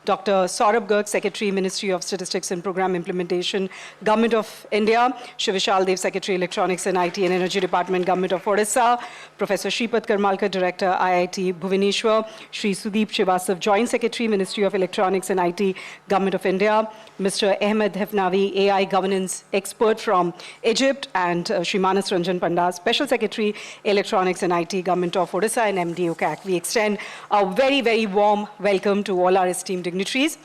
Dr. Saurabh Garg, Secretary, Ministry of Statistics and Program Implementation, Government of India, Shivishal Dev, Secretary, Electronics and IT and Energy Department, Government of Odisha, Professor Shripat Karmalkar, Director, IIT Bhubaneswar, Shri Sudeep Srivastav, Joint Secretary, Ministry of Electronics and IT, Government of India, Mr. Ahmed Hefnavi, AI Governance Expert from Egypt, and Shri Manas Ranjan Panda, Special Secretary, Electronics and IT, Government of Odisha, and MD We extend a very, very warm welcome to all our esteemed dignitaries.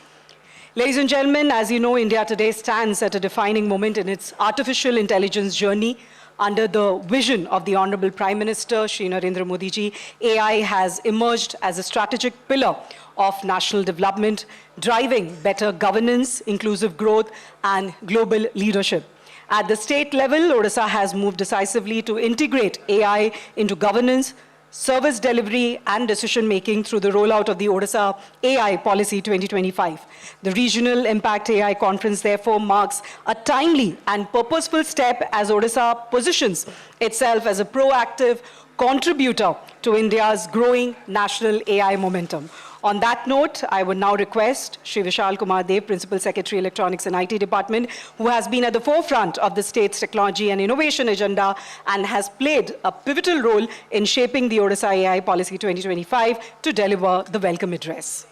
Ladies and gentlemen, as you know, India today stands at a defining moment in its artificial intelligence journey. Under the vision of the Honorable Prime Minister, Shri Narendra Modi ji, AI has emerged as a strategic pillar of national development, driving better governance, inclusive growth, and global leadership. At the state level, Odisha has moved decisively to integrate AI into governance, service delivery, and decision-making through the rollout of the Odisha AI Policy 2025. The Regional Impact AI Conference, therefore, marks a timely and purposeful step as Odisha positions itself as a proactive contributor to India's growing national AI momentum. On that note, I would now request Shri Vishal Kumar Dev, Principal Secretary, Electronics and IT Department, who has been at the forefront of the state's technology and innovation agenda and has played a pivotal role in shaping the Odisha AI Policy 2025 to deliver the welcome address.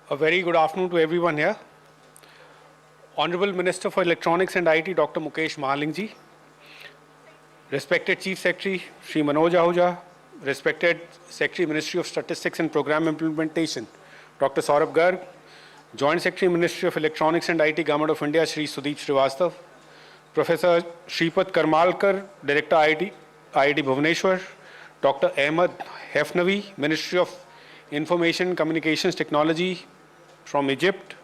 A very good afternoon to everyone here. Honorable Minister for Electronics and IT, Dr. Mukesh Mahalingji, respected Chief Secretary, Shri Manoj Ahuja, respected Secretary, Ministry of Statistics and Program Implementation, Dr. Saurabh Garg, Joint Secretary, Ministry of Electronics and IT, Government of India, Shri Sudeep Srivastav, Professor Shripat Karmalkar, Director, IIT Bhubaneswar, Dr. Ahmed Hefnavi, Ministry of Information Communications Technology from Egypt,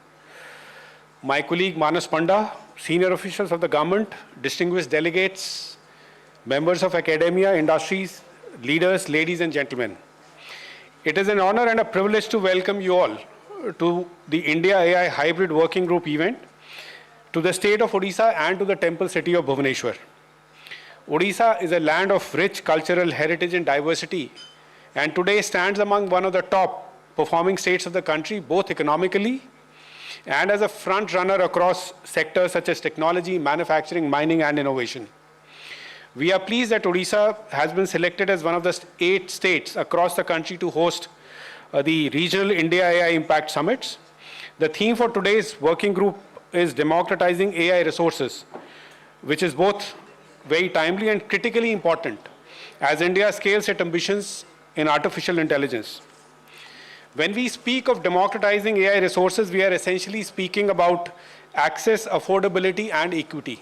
my colleague Manas Panda, senior officials of the government, distinguished delegates, members of academia, industries, leaders, ladies and gentlemen. It is an honor and a privilege to welcome you all to the IndiaAI Hybrid Working Group event, to the state of Odisha and to the temple city of Bhubaneswar. Odisha is a land of rich cultural heritage and diversity, and today stands among one of the top performing states of the country, both economically and as a front runner across sectors such as technology, manufacturing, mining, and innovation. We are pleased that Odisha has been selected as one of the 8 states across the country to host the regional India AI Impact Summits. The theme for today's working group is Democratizing AI Resources, which is both very timely and critically important as India scales its ambitions in artificial intelligence. When we speak of democratizing AI resources, we are essentially speaking about access, affordability, and equity.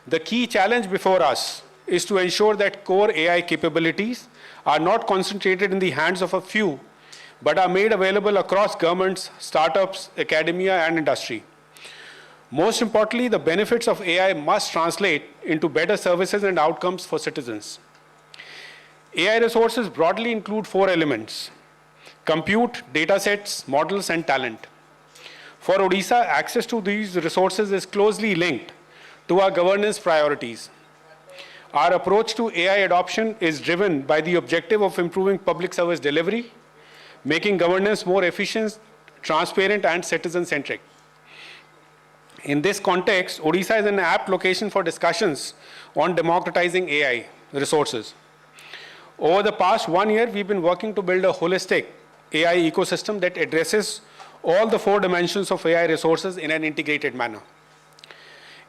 The key challenge before us is to ensure that core AI capabilities are not concentrated in the hands of a few, but are made available across governments, startups, academia, and industry. Most importantly, the benefits of AI must translate into better services and outcomes for citizens. AI resources broadly include 4 elements: compute, datasets, models, and talent. For Odisha, access to these resources is closely linked to our governance priorities. Our approach to AI adoption is driven by the objective of improving public service delivery, making governance more efficient, transparent, and citizen-centric. In this context, Odisha is an apt location for discussions on democratizing AI resources. Over the past 1 year, we've been working to build a holistic AI ecosystem that addresses all the 4 dimensions of AI resources in an integrated manner.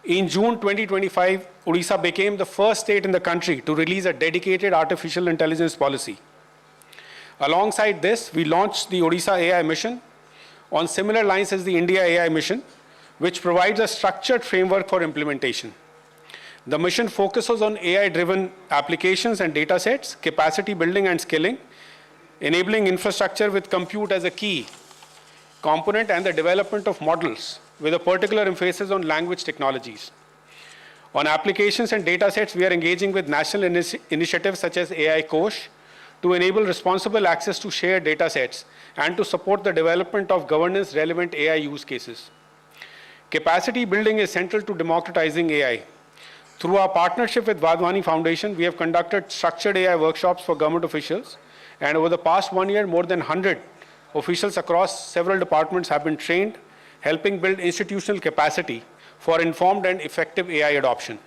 In June 2025, Odisha became the first state in the country to release a dedicated artificial intelligence policy. Alongside this, we launched the Odisha AI Mission on similar lines as the IndiaAI Mission, which provides a structured framework for implementation. The mission focuses on AI-driven applications and datasets, capacity building and skilling, enabling infrastructure with compute as a key component, and the development of models with a particular emphasis on language technologies. On applications and datasets, we are engaging with national initiatives such as AI Kosh to enable responsible access to shared datasets and to support the development of governance-relevant AI use cases. Capacity building is central to democratizing AI. Through our partnership with Vadhwani Foundation, we have conducted structured AI workshops for government officials, and over the past 1 year, more than 100 officials across several departments have been trained, helping build institutional capacity for informed and effective AI adoption.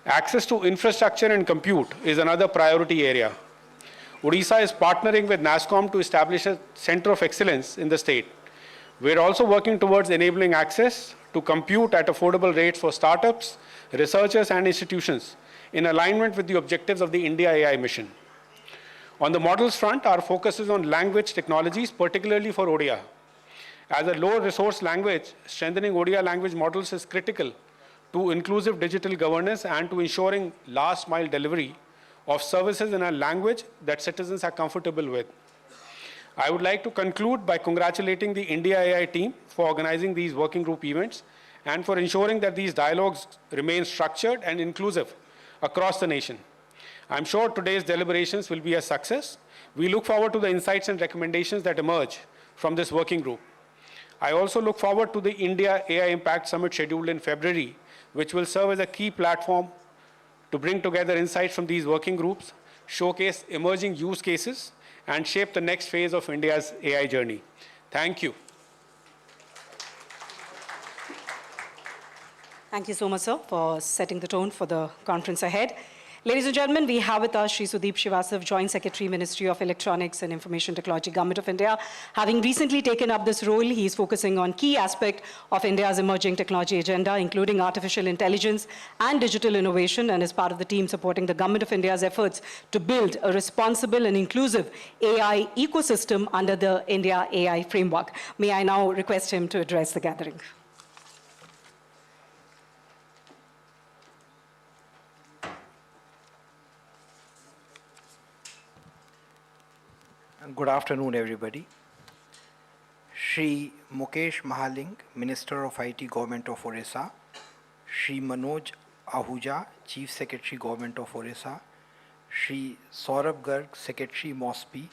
Access to infrastructure and compute is another priority area. Odisha is partnering with NASSCOM to establish a center of excellence in the state. We're also working towards enabling access to compute at affordable rates for startups, researchers, and institutions in alignment with the objectives of the IndiaAI Mission. On the models front, our focus is on language technologies, particularly for Odia. As a low-resource language, strengthening Odia language models is critical to inclusive digital governance and to ensuring last-mile delivery of services in a language that citizens are comfortable with. I would like to conclude by congratulating the IndiaAI team for organizing these working group events and for ensuring that these dialogues remain structured and inclusive across the nation. I'm sure today's deliberations will be a success. We look forward to the insights and recommendations that emerge from this working group. I also look forward to the India AI Impact Summit scheduled in February, which will serve as a key platform to bring together insights from these working groups, showcase emerging use cases, and shape the next phase of India's AI journey. Thank you. Thank you so much, sir, for setting the tone for the conference ahead. Ladies and gentlemen, we have with us Shri Sudeep Srivastav, Joint Secretary, Ministry of Electronics and Information Technology, Government of India. Having recently taken up this role, he is focusing on key aspects of India's emerging technology agenda, including artificial intelligence and digital innovation, and is part of the team supporting the Government of India's efforts to build a responsible and inclusive AI ecosystem under the India AI framework. May I now request him to address the gathering. Good afternoon, everybody. Shri Mukesh Mahaling, Minister of IT, Government of Odisha, Shri Manoj Ahuja, Chief Secretary, Government of Odisha, Shri Saurabh Garg, Secretary, MOSPI,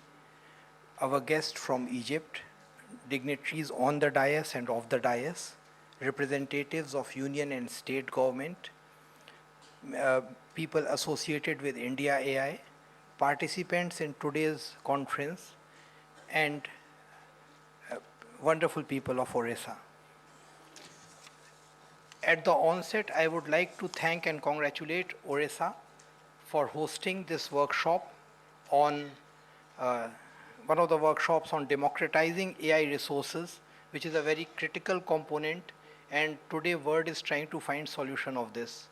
our guest from Egypt, dignitaries on the dais and off the dais, representatives of union and state government, people associated with IndiaAI, participants in today's conference, and wonderful people of Odisha. At the onset, I would like to thank and congratulate Odisha for hosting this workshop on one of the workshops on democratizing AI resources, which is a very critical component, and today world is trying to find solution of this.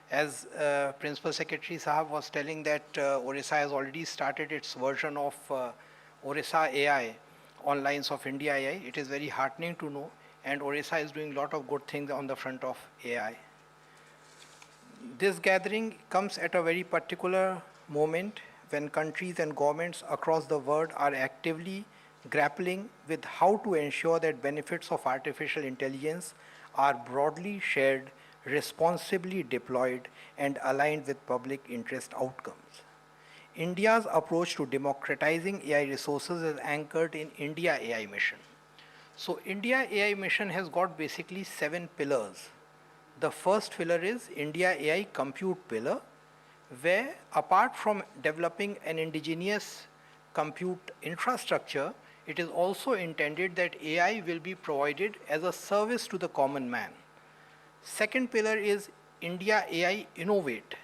As Principal Secretary Sahab was telling that Odisha has already started its version of Odisha AI on lines of IndiaAI. It is very heartening to know, and Odisha is doing a lot of good things on the front of AI. This gathering comes at a very particular moment when countries and governments across the world are actively grappling with how to ensure that benefits of artificial intelligence are broadly shared, responsibly deployed, and aligned with public interest outcomes. India's approach to democratizing AI resources is anchored in IndiaAI Mission. So IndiaAI Mission has got basically 7 pillars. The first pillar is IndiaAI Compute pillar, where apart from developing an indigenous compute infrastructure, it is also intended that AI will be provided as a service to the common man. Second pillar is IndiaAI Innovate.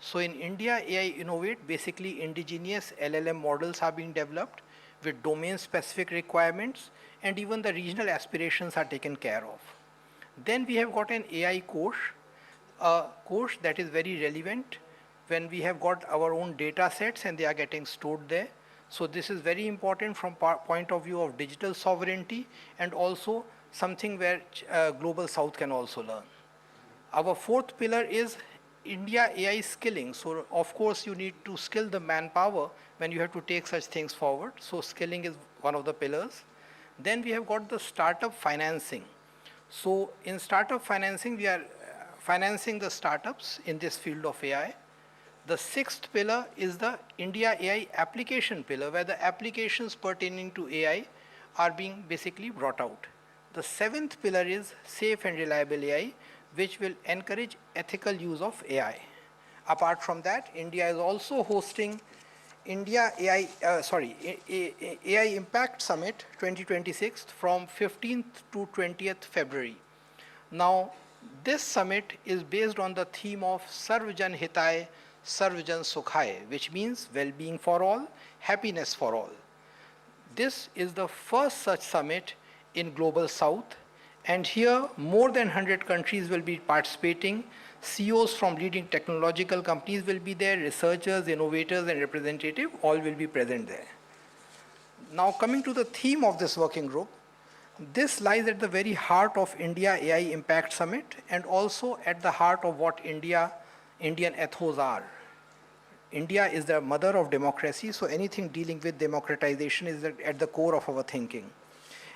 So in IndiaAI Innovate, basically indigenous LLM models are being developed with domain-specific requirements, and even the regional aspirations are taken care of. Then we have got an AI course, a course that is very relevant when we have got our own data sets and they are getting stored there. So this is very important from point of view of digital sovereignty, and also something where Global South can also learn. Our fourth pillar is IndiaAI skilling. So of course you need to skill the manpower when you have to take such things forward. So skilling is one of the pillars. Then we have got the startup financing. So in startup financing, we are financing the startups in this field of AI. The sixth pillar is the IndiaAI application pillar, where the applications pertaining to AI are being basically brought out. The seventh pillar is safe and reliable AI, which will encourage ethical use of AI. Apart from that, India is also hosting AI Impact Summit 2026 from 15th to 20th February. Now, this summit is based on the theme of Sarvjan Hitai, Sarvjan Sukhai, which means well-being for all, happiness for all. This is the first such summit in Global South, and here more than 100 countries will be participating. CEOs from leading technological companies will be there, researchers, innovators, and representatives, all will be present there. Now coming to the theme of this working group, this lies at the very heart of IndiaAI Impact Summit and also at the heart of what Indian ethos are. India is the mother of democracy, so anything dealing with democratization is at the core of our thinking.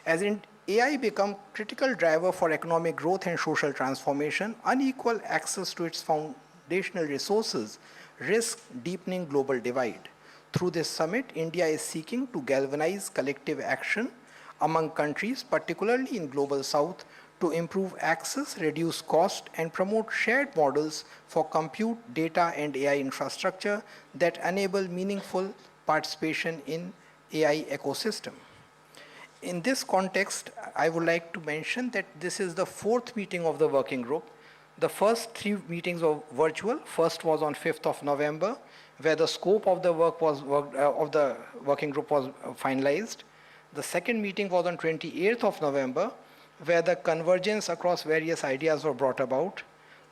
As AI become critical driver for economic growth and social transformation, unequal access to its foundational resources risk deepening global divide. Through this summit, India is seeking to galvanize collective action among countries, particularly in Global South, to improve access, reduce cost, and promote shared models for compute, data, and AI infrastructure that enable meaningful participation in AI ecosystem. In this context, I would like to mention that this is the fourth meeting of the working group. The first three meetings were virtual. First was on 5th of November, where the scope of the working group was finalized. The second meeting was on 28th of November, where the convergence across various ideas were brought about.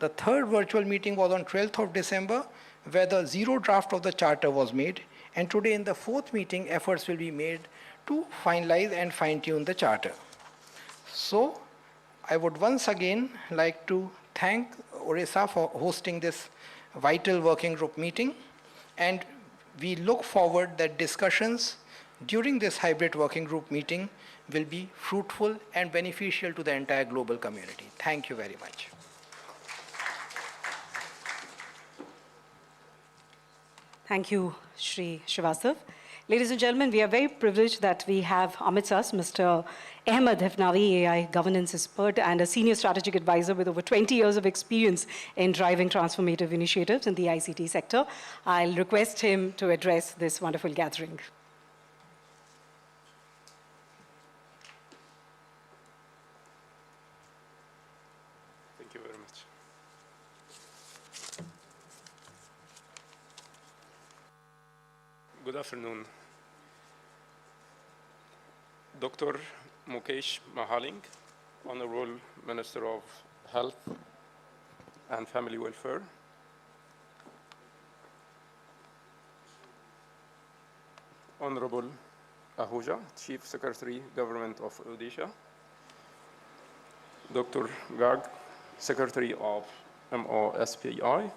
The third virtual meeting was on 12th of December, where the zero draft of the charter was made. And today in the fourth meeting, efforts will be made to finalize and fine-tune the charter. So I would once again like to thank Odisha for hosting this vital working group meeting, and we look forward that discussions during this hybrid working group meeting will be fruitful and beneficial to the entire global community. Thank you very much. Thank you, Shri Srivastav. Ladies and gentlemen, we are very privileged that we have amidst us Mr. Ahmed Hefnavi, AI governance expert and a senior strategic advisor with over 20 years of experience in driving transformative initiatives in the ICT sector. I'll request him to address this wonderful gathering. Thank you very much. Good afternoon. Dr. Mukesh Mahaling, Honorable Minister of Health and Family Welfare. Honorable Ahuja, Chief Secretary, Government of Odisha. Dr. Garg, Secretary of MoSPI.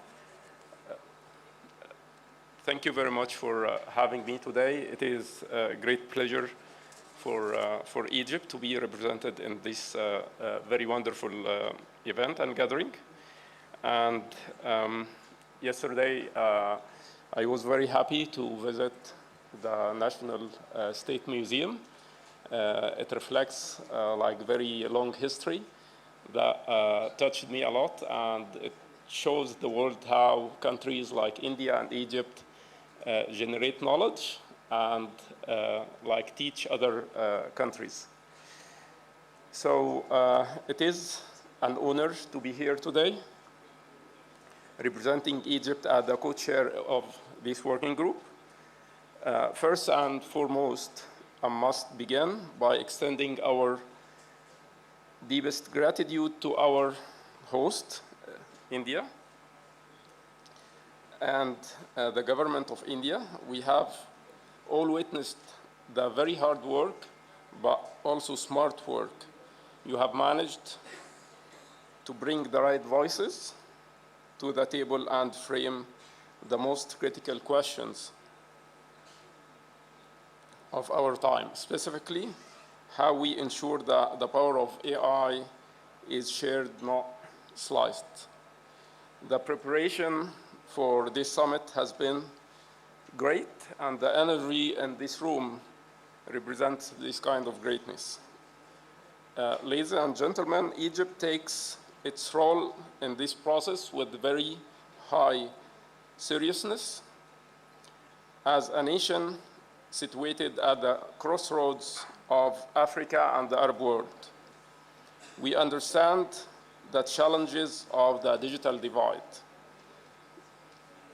Thank you very much for having me today. It is a great pleasure for Egypt to be represented in this very wonderful event and gathering. And yesterday, I was very happy to visit the National State Museum. It reflects like very long history that touched me a lot, and it shows the world how countries like India and Egypt generate knowledge and like teach other countries. So it is an honor to be here today, representing Egypt as the co-chair of this working group. First and foremost, I must begin by extending our deepest gratitude to our host, India, and the government of India. We have all witnessed the very hard work, but also smart work. You have managed to bring the right voices to the table and frame the most critical questions of our time, specifically how we ensure that the power of AI is shared, not sliced. The preparation for this summit has been great, and the energy in this room represents this kind of greatness. Ladies and gentlemen, Egypt takes its role in this process with very high seriousness. As a nation situated at the crossroads of Africa and the Arab world, we understand the challenges of the digital divide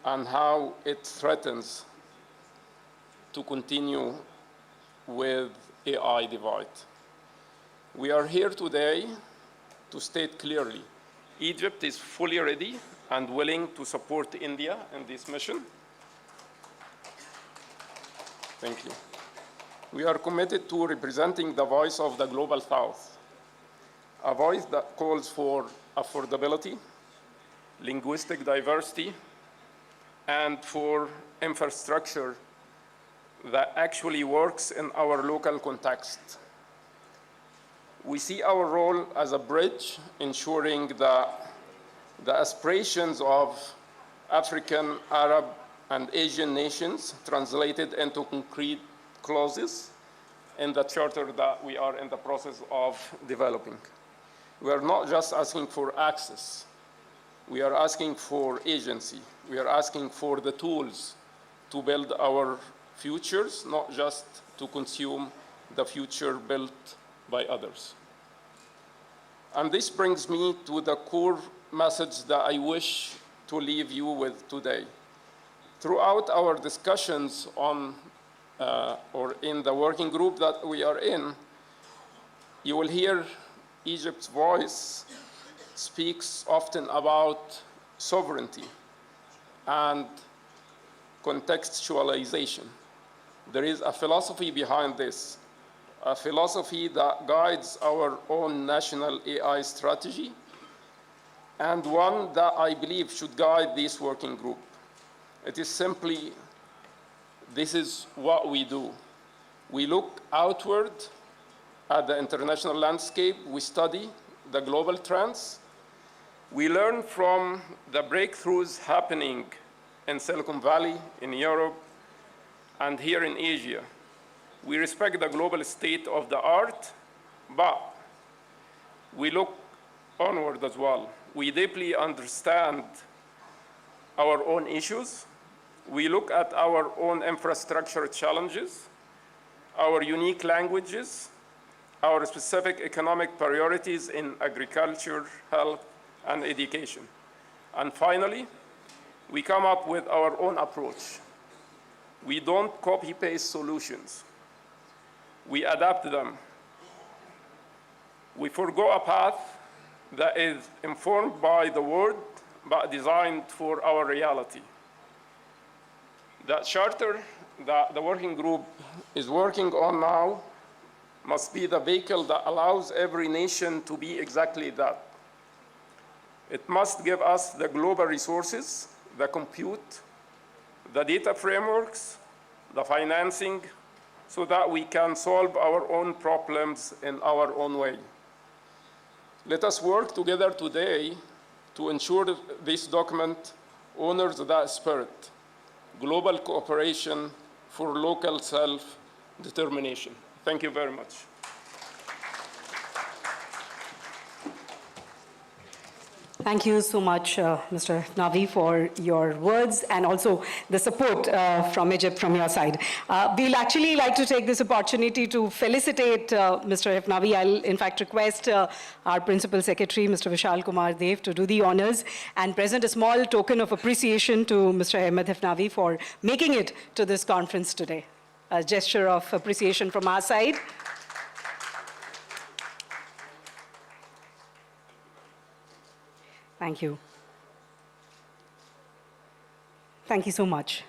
and how it threatens to continue with AI divide. We are here today to state clearly, Egypt is fully ready and willing to support India in this mission. Thank you. We are committed to representing the voice of the Global South, a voice that calls for affordability, linguistic diversity, and for infrastructure that actually works in our local context. We see our role as a bridge, ensuring that the aspirations of African, Arab, and Asian nations translated into concrete clauses in the charter that we are in the process of developing. We are not just asking for access. We are asking for agency. We are asking for the tools to build our futures, not just to consume the future built by others. And this brings me to the core message that I wish to leave you with today. Throughout our discussions on or in the working group that we are in, you will hear Egypt's voice speaks often about sovereignty and contextualization. There is a philosophy behind this, a philosophy that guides our own national AI strategy, and one that I believe should guide this working group. It is simply, this is what we do. We look outward at the international landscape, we study the global trends, we learn from the breakthroughs happening in Silicon Valley, in Europe, and here in Asia. We respect the global state of the art, but we look onward as well. We deeply understand our own issues. We look at our own infrastructure challenges, our unique languages, our specific economic priorities in agriculture, health, and education. And finally, we come up with our own approach. We don't copy-paste solutions. We adapt them. We forgo a path that is informed by the world, but designed for our reality. The charter that the working group is working on now must be the vehicle that allows every nation to be exactly that. It must give us the global resources, the compute, the data frameworks, the financing, so that we can solve our own problems in our own way. Let us work together today to ensure this document honors that spirit, global cooperation for local self-determination. Thank you very much. Thank you so much, Mr. Navi, for your words and also the support from Egypt from your side. We'll actually like to take this opportunity to felicitate Mr. Navi. I'll in fact request our Principal Secretary, Mr. Vishal Kumar Dev, to do the honors and present a small token of appreciation to Mr. Ahmed Navi for making it to this conference today. A gesture of appreciation from our side. Thank you. Thank you so much.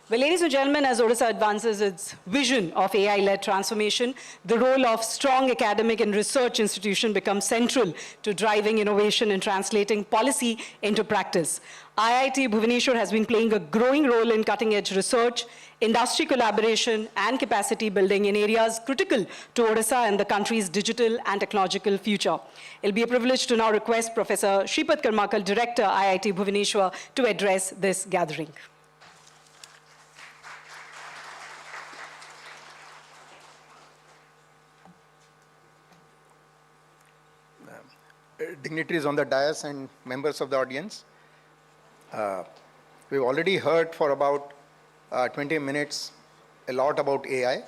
Well, ladies and gentlemen, as Odisha advances its vision of AI-led transformation, the role of strong academic and research institution becomes central to driving innovation and translating policy into practice. IIT Bhubaneswar has been playing a growing role in cutting-edge research, industry collaboration, and capacity building in areas critical to Odisha and the country's digital and technological future. It'll be a privilege to now request Professor Shripat Karmakar, Director, IIT Bhubaneswar, to address this gathering. dignitaries on the dais and members of the audience. We've already heard for about 20 minutes a lot about AI,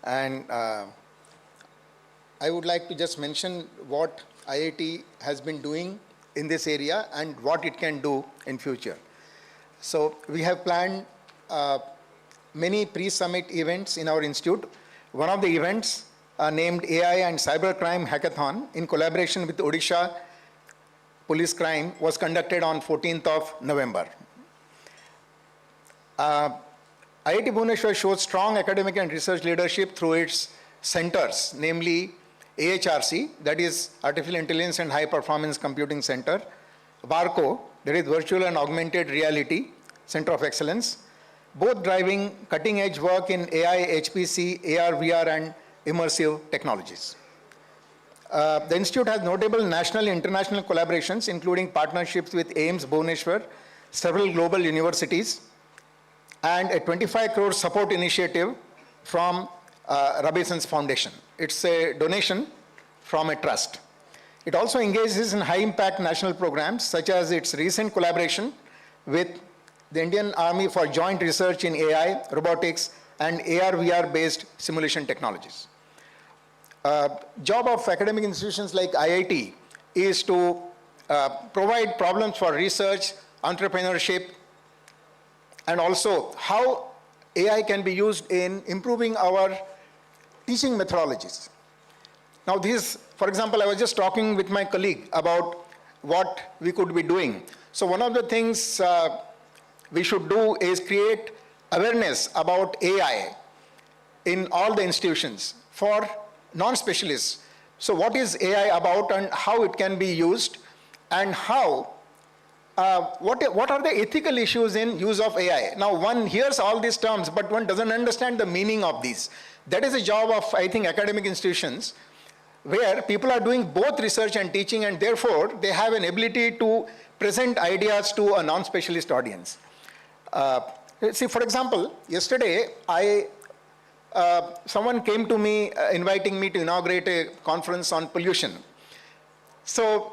and I would like to just mention what IIT has been doing in this area and what it can do in future. So we have planned many pre-summit events in our institute. One of the events named AI and Cybercrime Hackathon in collaboration with Odisha Police Crime was conducted on 14th of November. IIT Bhubaneswar shows strong academic and research leadership through its centers, namely AHRC, that is Artificial Intelligence and High Performance Computing Center, VARCO, that is Virtual and Augmented Reality Center of Excellence, both driving cutting-edge work in AI, HPC, AR, VR, and immersive technologies. The Institute has notable national and international collaborations, including partnerships with AIMS Bhubaneswar, several global universities, and a 25 crore support initiative from Robinson's Foundation. It's a donation from a trust. It also engages in high-impact national programs, such as its recent collaboration with the Indian Army for joint research in AI, robotics, and AR/VR-based simulation technologies. Job of academic institutions like IIT is to provide problems for research, entrepreneurship, and also how AI can be used in improving our teaching methodologies. Now this, for example, I was just talking with my colleague about what we could be doing. So one of the things we should do is create awareness about AI in all the institutions for non-specialists. So what is AI about and how it can be used, and how, what are the ethical issues in use of AI? Now one hears all these terms, but one doesn't understand the meaning of these. That is a job of, I think, academic institutions, where people are doing both research and teaching, and therefore they have an ability to present ideas to a non-specialist audience. See, for example, yesterday someone came to me inviting me to inaugurate a conference on pollution. So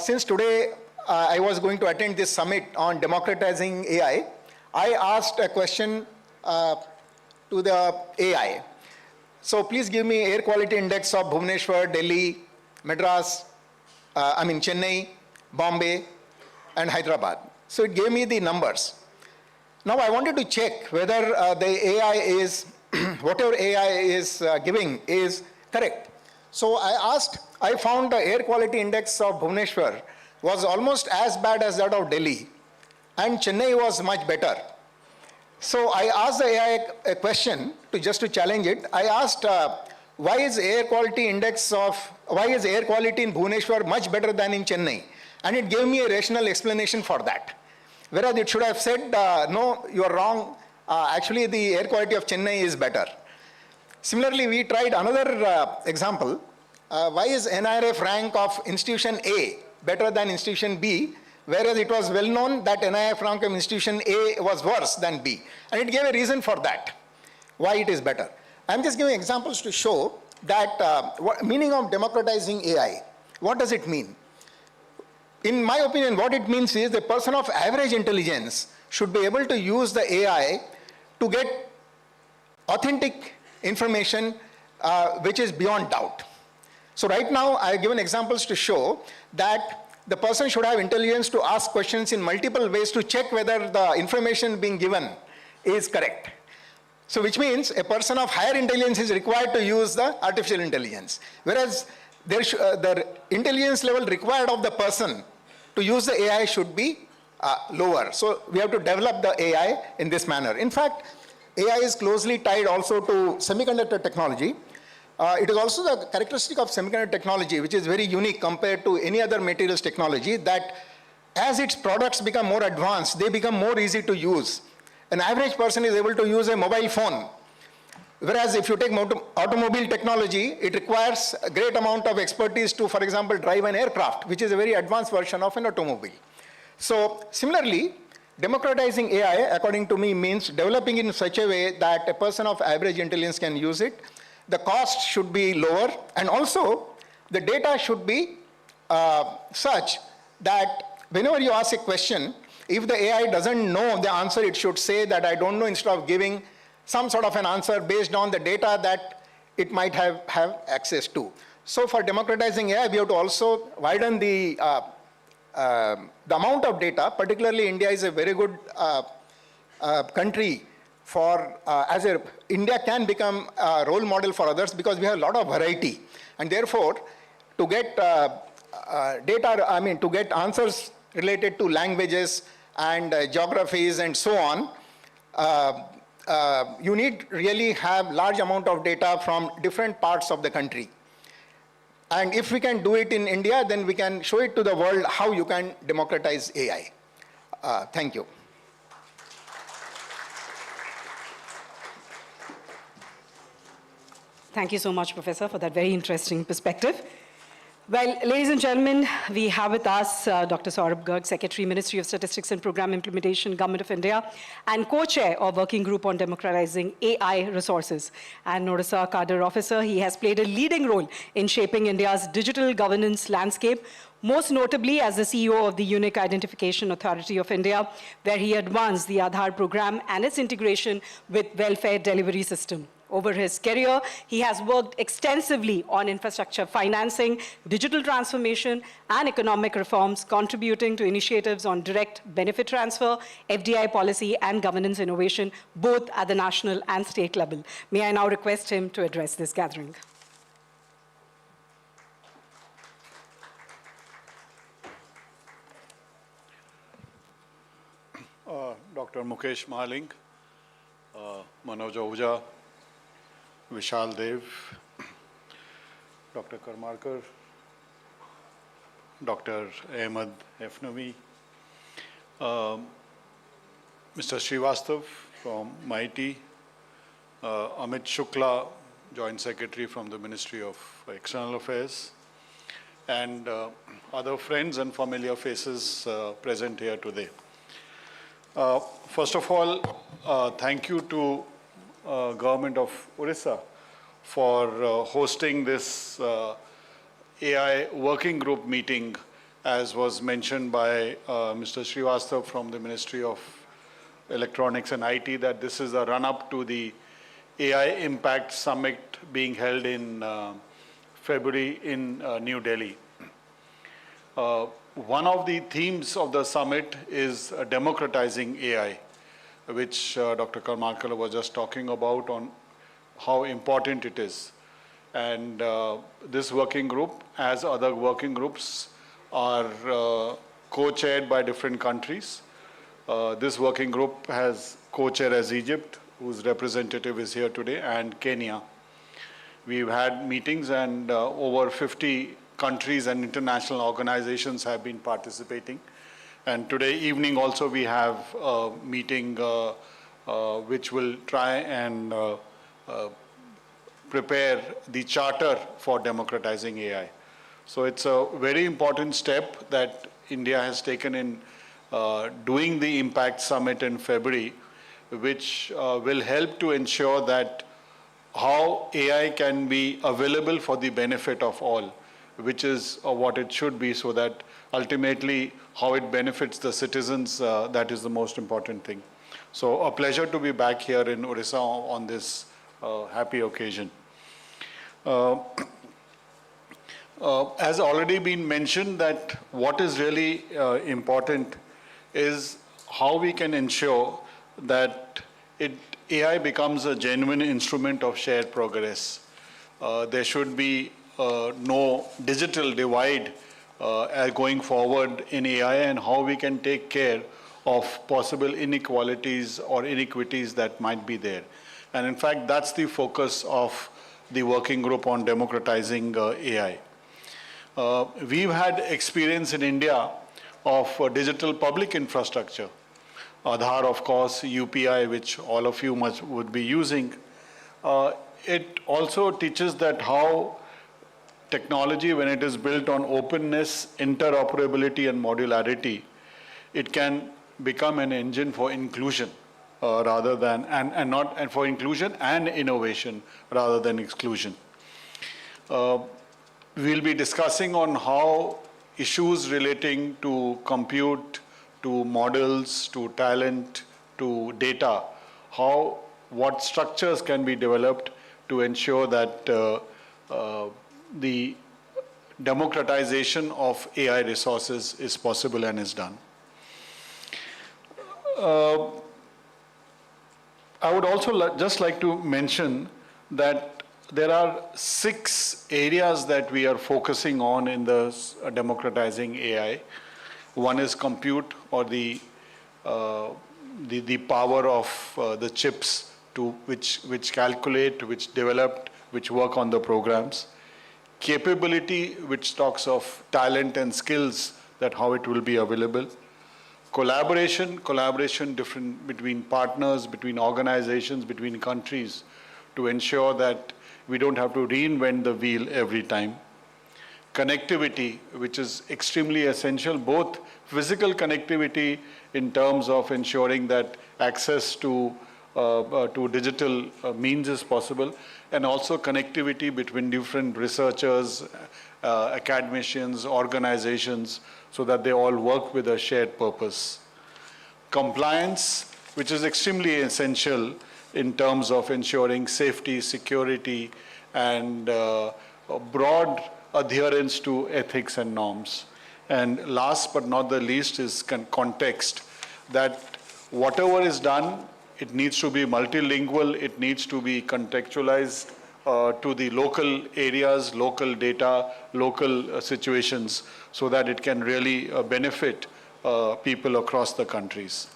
since today I was going to attend this summit on democratizing AI, I asked a question to the AI. So please give me air quality index of Bhubaneswar, Delhi, Madras, Chennai, Bombay, and Hyderabad. So it gave me the numbers. Now I wanted to check whether the AI is, whatever AI is giving is correct. So I found the air quality index of Bhubaneswar was almost as bad as that of Delhi, and Chennai was much better. So I asked the AI a question just to challenge it. I asked, why is air quality in Bhubaneswar much better than in Chennai? And it gave me a rational explanation for that. Whereas it should have said, no, you are wrong. Actually, the air quality of Chennai is better. Similarly, we tried another example. Why is NIRF rank of institution A better than institution B? Whereas it was well known that NIRF rank of institution A was worse than B. And it gave a reason for that, why it is better. I'm just giving examples to show that meaning of democratizing AI. What does it mean? In my opinion, what it means is the person of average intelligence should be able to use the AI to get authentic information which is beyond doubt. So right now, I have given examples to show that the person should have intelligence to ask questions in multiple ways to check whether the information being given is correct. So which means a person of higher intelligence is required to use the artificial intelligence. Whereas the intelligence level required of the person to use the AI should be lower. So we have to develop the AI in this manner. In fact, AI is closely tied also to semiconductor technology. It is also the characteristic of semiconductor technology, which is very unique compared to any other materials technology, that as its products become more advanced, they become more easy to use. An average person is able to use a mobile phone. Whereas if you take automobile technology, it requires a great amount of expertise to, for example, drive an aircraft, which is a very advanced version of an automobile. So similarly, democratizing AI, according to me, means developing in such a way that a person of average intelligence can use it. The cost should be lower, and also the data should be such that whenever you ask a question, if the AI doesn't know the answer, it should say that I don't know, instead of giving some sort of an answer based on the data that it might have access to. So for democratizing AI, we have to also widen the amount of data. Particularly, India is a very good country for, India can become a role model for others because we have a lot of variety. And therefore, to get to get answers related to languages and geographies and so on, you need really have large amount of data from different parts of the country. And if we can do it in India, then we can show it to the world how you can democratize AI. Thank you. Thank you so much, Professor, for that very interesting perspective. Well, ladies and gentlemen, we have with us Dr. Saurabh Garg, Secretary, Ministry of Statistics and Program Implementation, Government of India, and co-chair of Working Group on Democratizing AI Resources. And Odisha cadre officer, he has played a leading role in shaping India's digital governance landscape, most notably as the CEO of the Unique Identification Authority of India, where he advanced the Aadhaar program and its integration with welfare delivery system. Over his career, he has worked extensively on infrastructure financing, digital transformation, and economic reforms, contributing to initiatives on direct benefit transfer, FDI policy, and governance innovation, both at the national and state level. May I now request him to address this gathering. Dr. Mukesh Mahaling, Manoj Ahuja, Vishal Dev, Dr. Karmarkar, Dr. Ahmed Efnavi, Mr. Srivastav from MeitY, Amit Shukla, Joint Secretary from the Ministry of External Affairs, and other friends and familiar faces present here today. First of all, thank you to Government of Odisha for hosting this AI Working Group meeting, as was mentioned by Mr. Srivastav from the Ministry of Electronics and IT, that this is a run-up to the AI Impact Summit being held in February in New Delhi. One of the themes of the summit is democratizing AI, which Dr. Karmarkar was just talking about, on how important it is. And this working group, as other working groups, are co-chaired by different countries. This working group has co-chair as Egypt, whose representative is here today, and Kenya. We've had meetings, and over 50 countries and international organizations have been participating. And today evening also we have a meeting which will try and prepare the charter for democratizing AI. So it's a very important step that India has taken in doing the Impact Summit in February, which will help to ensure that how AI can be available for the benefit of all, which is what it should be, so that ultimately how it benefits the citizens, that is the most important thing. So a pleasure to be back here in Odisha on this happy occasion. Has already been mentioned that what is really important is how we can ensure that AI becomes a genuine instrument of shared progress. There should be no digital divide going forward in AI, and how we can take care of possible inequalities or inequities that might be there. And in fact, that's the focus of the working group on democratizing AI. We've had experience in India of digital public infrastructure. Aadhaar, of course, UPI, which all of you would be using. It also teaches that how technology, when it is built on openness, interoperability, and modularity, it can become an engine for inclusion rather than, and for inclusion and innovation rather than exclusion. We'll be discussing on how issues relating to compute, to models, to talent, to data, what structures can be developed to ensure that the democratization of AI resources is possible and is done. I would also just like to mention that there are 6 areas that we are focusing on in the democratizing AI. One is compute, or the power of the chips to which calculate, which develop, which work on the programs. Capability, which talks of talent and skills, that how it will be available. Collaboration different between partners, between organizations, between countries, to ensure that we don't have to reinvent the wheel every time. Connectivity, which is extremely essential, both physical connectivity in terms of ensuring that access to digital means is possible, and also connectivity between different researchers, academicians, organizations, so that they all work with a shared purpose. Compliance, which is extremely essential in terms of ensuring safety, security, and broad adherence to ethics and norms. And last but not the least is context, that whatever is done, it needs to be multilingual, it needs to be contextualized to the local areas, local data, local situations, so that it can really benefit people across the countries.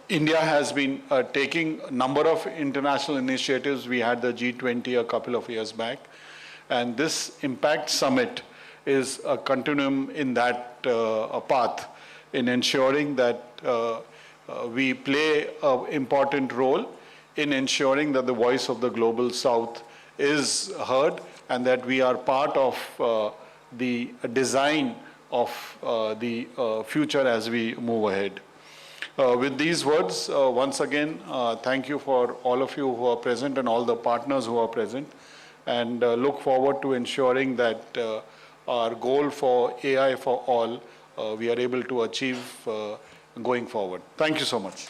India has been taking a number of international initiatives. We had the G20 a couple of years back, and this Impact Summit is a continuum in that path, in ensuring that we play an important role in ensuring that the voice of the Global South is heard, and that we are part of the design of the future as we move ahead. With these words, once again, thank you for all of you who are present and all the partners who are present, and look forward to ensuring that our goal for AI for all, we are able to achieve going forward. Thank you so much.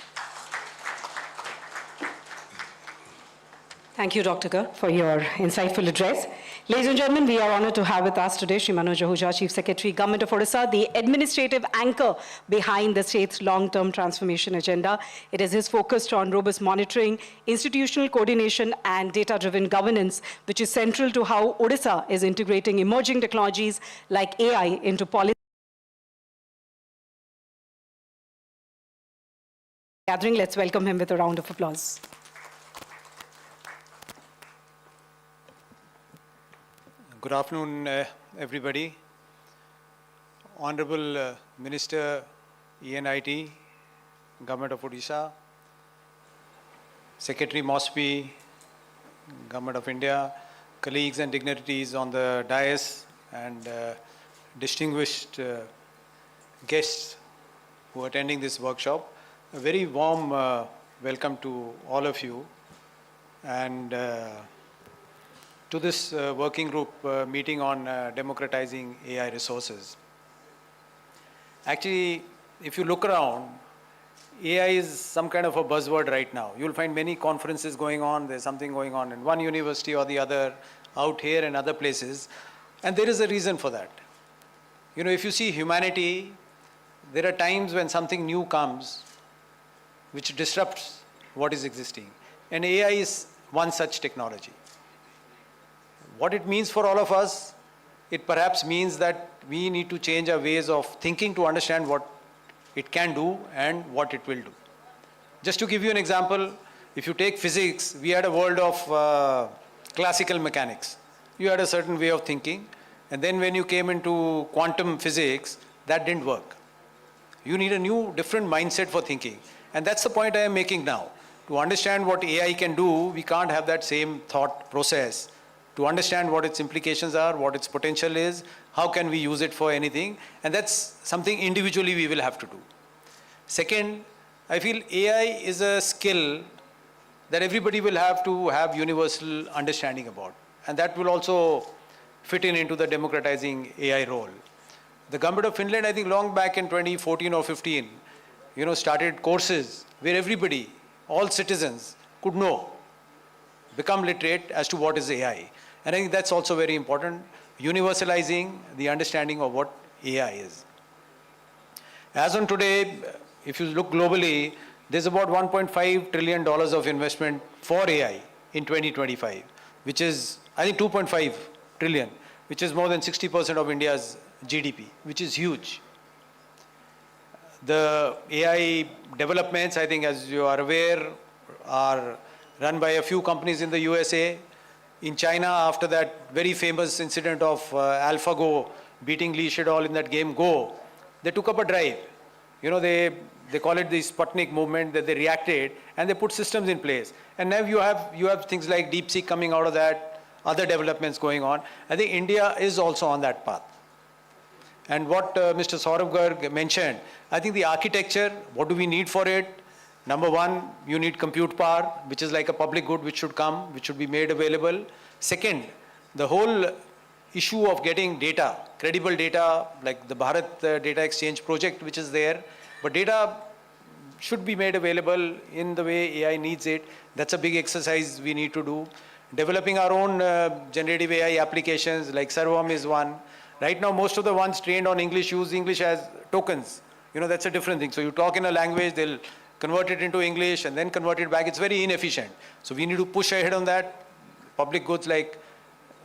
Thank you, Dr. Garg, for your insightful address. Ladies and gentlemen, we are honored to have with us today Shri Manoj Ahuja, Chief Secretary, Government of Odisha, the administrative anchor behind the state's long-term transformation agenda. It is his focus on robust monitoring, institutional coordination, and data-driven governance, which is central to how Odisha is integrating emerging technologies like AI into policy. Gathering, let's welcome him with a round of applause. Good afternoon, everybody. Honorable Minister, ENIT, Government of Odisha, Secretary MoSPI, Government of India, colleagues and dignitaries on the dais, and distinguished guests who are attending this workshop. A very warm welcome to all of you, and to this working group meeting on democratizing AI resources. Actually, if you look around, AI is some kind of a buzzword right now. You'll find many conferences going on, there's something going on in one university or the other, out here and other places, and there is a reason for that. You know, if you see humanity, there are times when something new comes which disrupts what is existing, and AI is one such technology. What it means for all of us, it perhaps means that we need to change our ways of thinking to understand what it can do and what it will do. Just to give you an example, if you take physics, we had a world of classical mechanics. You had a certain way of thinking, and then when you came into quantum physics, that didn't work. You need a new, different mindset for thinking. And that's the point I am making now. To understand what AI can do, we can't have that same thought process. To understand what its implications are, what its potential is, how can we use it for anything, and that's something individually we will have to do. Second, I feel AI is a skill that everybody will have to have universal understanding about, and that will also fit in into the democratizing AI role. The government of Finland, I think long back in 2014 or 15, started courses where everybody, all citizens could know, become literate as to what is AI. And I think that's also very important, universalizing the understanding of what AI is. As on today, if you look globally, there's about $1.5 trillion of investment for AI in 2025, which is, I think, 2.5 trillion, which is more than 60% of India's GDP, which is huge. The AI developments, I think, as you are aware, are run by a few companies in the USA. In China, after that very famous incident of AlphaGo beating Lee Sedol in that game Go, they took up a drive. They call it the Sputnik movement, that they reacted and they put systems in place. And now you have things like DeepSeek coming out of that, other developments going on. I think India is also on that path. And what Mr. Saurabh Garg mentioned, I think the architecture, what do we need for it? Number one, you need compute power, which is like a public good which should come, which should be made available. Second, the whole issue of getting data, credible data, like the Bharat Data Exchange project, which is there, but data should be made available in the way AI needs it. That's a big exercise we need to do. Developing our own generative AI applications, like Sarvam is one. Right now, most of the ones trained on English use English as tokens. That's a different thing. So you talk in a language, they'll convert it into English and then convert it back. It's very inefficient. So we need to push ahead on that. Public goods like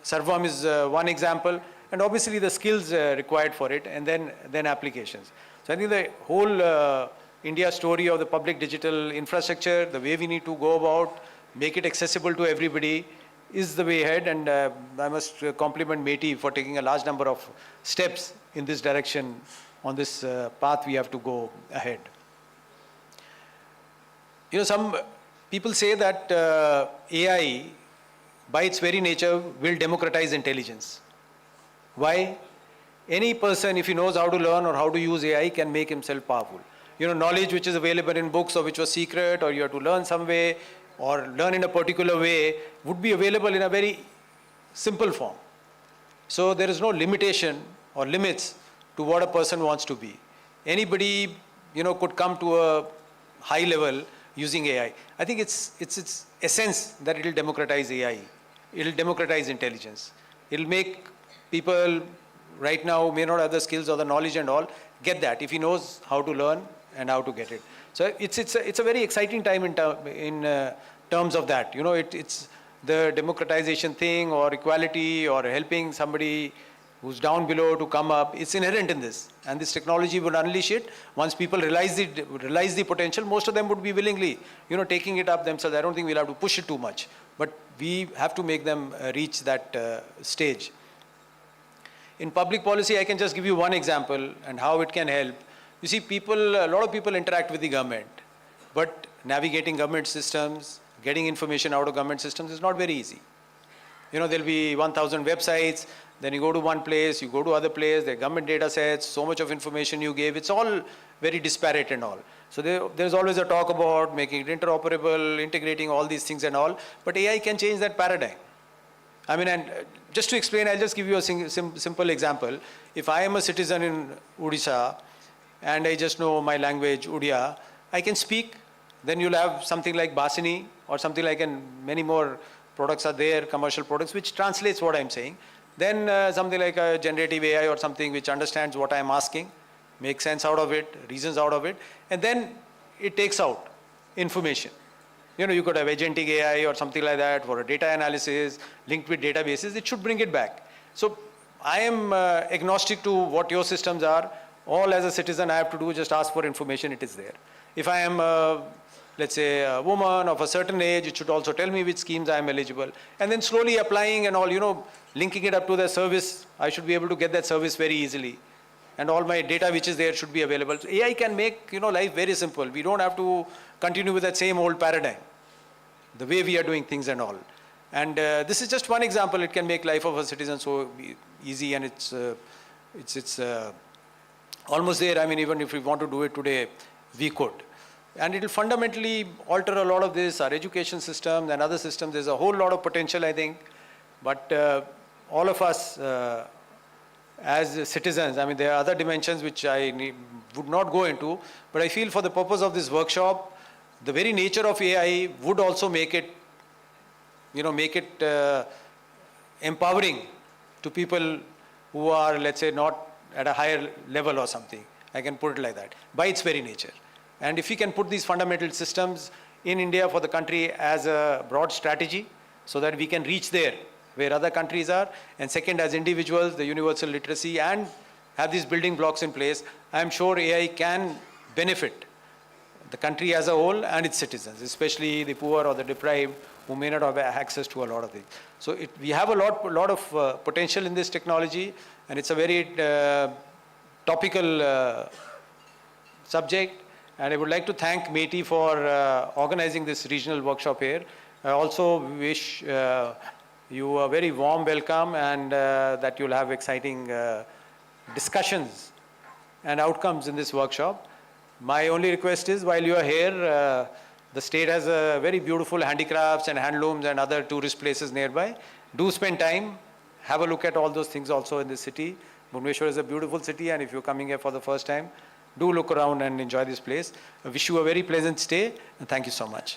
Sarvam is one example. And obviously the skills required for it, and then applications. So I think the whole India story of the public digital infrastructure, the way we need to go about, make it accessible to everybody, is the way ahead. And I must compliment MeitY for taking a large number of steps in this direction on this path we have to go ahead. Some people say that AI, by its very nature, will democratize intelligence. Why? Any person, if he knows how to learn or how to use AI, can make himself powerful. Knowledge which is available in books or which was secret, or you have to learn some way, or learn in a particular way, would be available in a very simple form. So there is no limitation or limits to what a person wants to be. Anybody, could come to a high level using AI. I think it's its essence that it will democratize AI. It will democratize intelligence. It will make people right now may not have the skills or the knowledge and all, get that if he knows how to learn and how to get it. So it's a very exciting time in terms of that. It's the democratization thing, or equality, or helping somebody who's down below to come up. It's inherent in this, and this technology will unleash it. Once people realize the potential, most of them would be willingly, taking it up themselves. I don't think we'll have to push it too much, but we have to make them reach that stage. In public policy, I can just give you one example and how it can help. You see, a lot of people interact with the government, but navigating government systems, getting information out of government systems is not very easy. There'll be 1,000 websites, then you go to one place, you go to other place, there are government data sets, so much of information you gave, it's all very disparate and all. So there's always a talk about making it interoperable, integrating all these things and all, but AI can change that paradigm. And just to explain, I'll just give you a simple example. If I am a citizen in Odisha and I just know my language, Odia, I can speak. Then you'll have something like Basini or something like, and many more products are there, commercial products, which translates what I'm saying. Then something like a generative AI or something which understands what I'm asking, makes sense out of it, reasons out of it, and then it takes out information. You could have agentic AI or something like that for a data analysis, linked with databases, it should bring it back. So I am agnostic to what your systems are. All as a citizen I have to do is just ask for information, it is there. If I am, let's say, a woman of a certain age, it should also tell me which schemes I am eligible. And then slowly applying and all, linking it up to the service, I should be able to get that service very easily. And all my data which is there should be available. So AI can make, life very simple. We don't have to continue with that same old paradigm, the way we are doing things and all. And this is just one example. It can make life of a citizen so easy, and it's almost there. Even if we want to do it today, we could. And it will fundamentally alter a lot of this, our education system and other systems. There's a whole lot of potential, I think. But all of us as citizens, I mean, there are other dimensions which would not go into, but I feel for the purpose of this workshop, the very nature of AI would also make it, empowering to people who are, let's say, not at a higher level or something. I can put it like that, by its very nature. And if we can put these fundamental systems in India for the country as a broad strategy, so that we can reach there where other countries are, and second, as individuals, the universal literacy, and have these building blocks in place, I'm sure AI can benefit the country as a whole and its citizens, especially the poor or the deprived who may not have access to a lot of things. So we have a lot of potential in this technology, and it's a very topical subject. And I would like to thank MeitY for organizing this regional workshop here. I also wish you a very warm welcome, and that you'll have exciting discussions and outcomes in this workshop. My only request is, while you are here, the state has a very beautiful handicrafts and handlooms and other tourist places nearby. Do spend time, have a look at all those things also in the city. Bhubaneswar is a beautiful city, and if you're coming here for the first time, do look around and enjoy this place. I wish you a very pleasant stay, and thank you so much.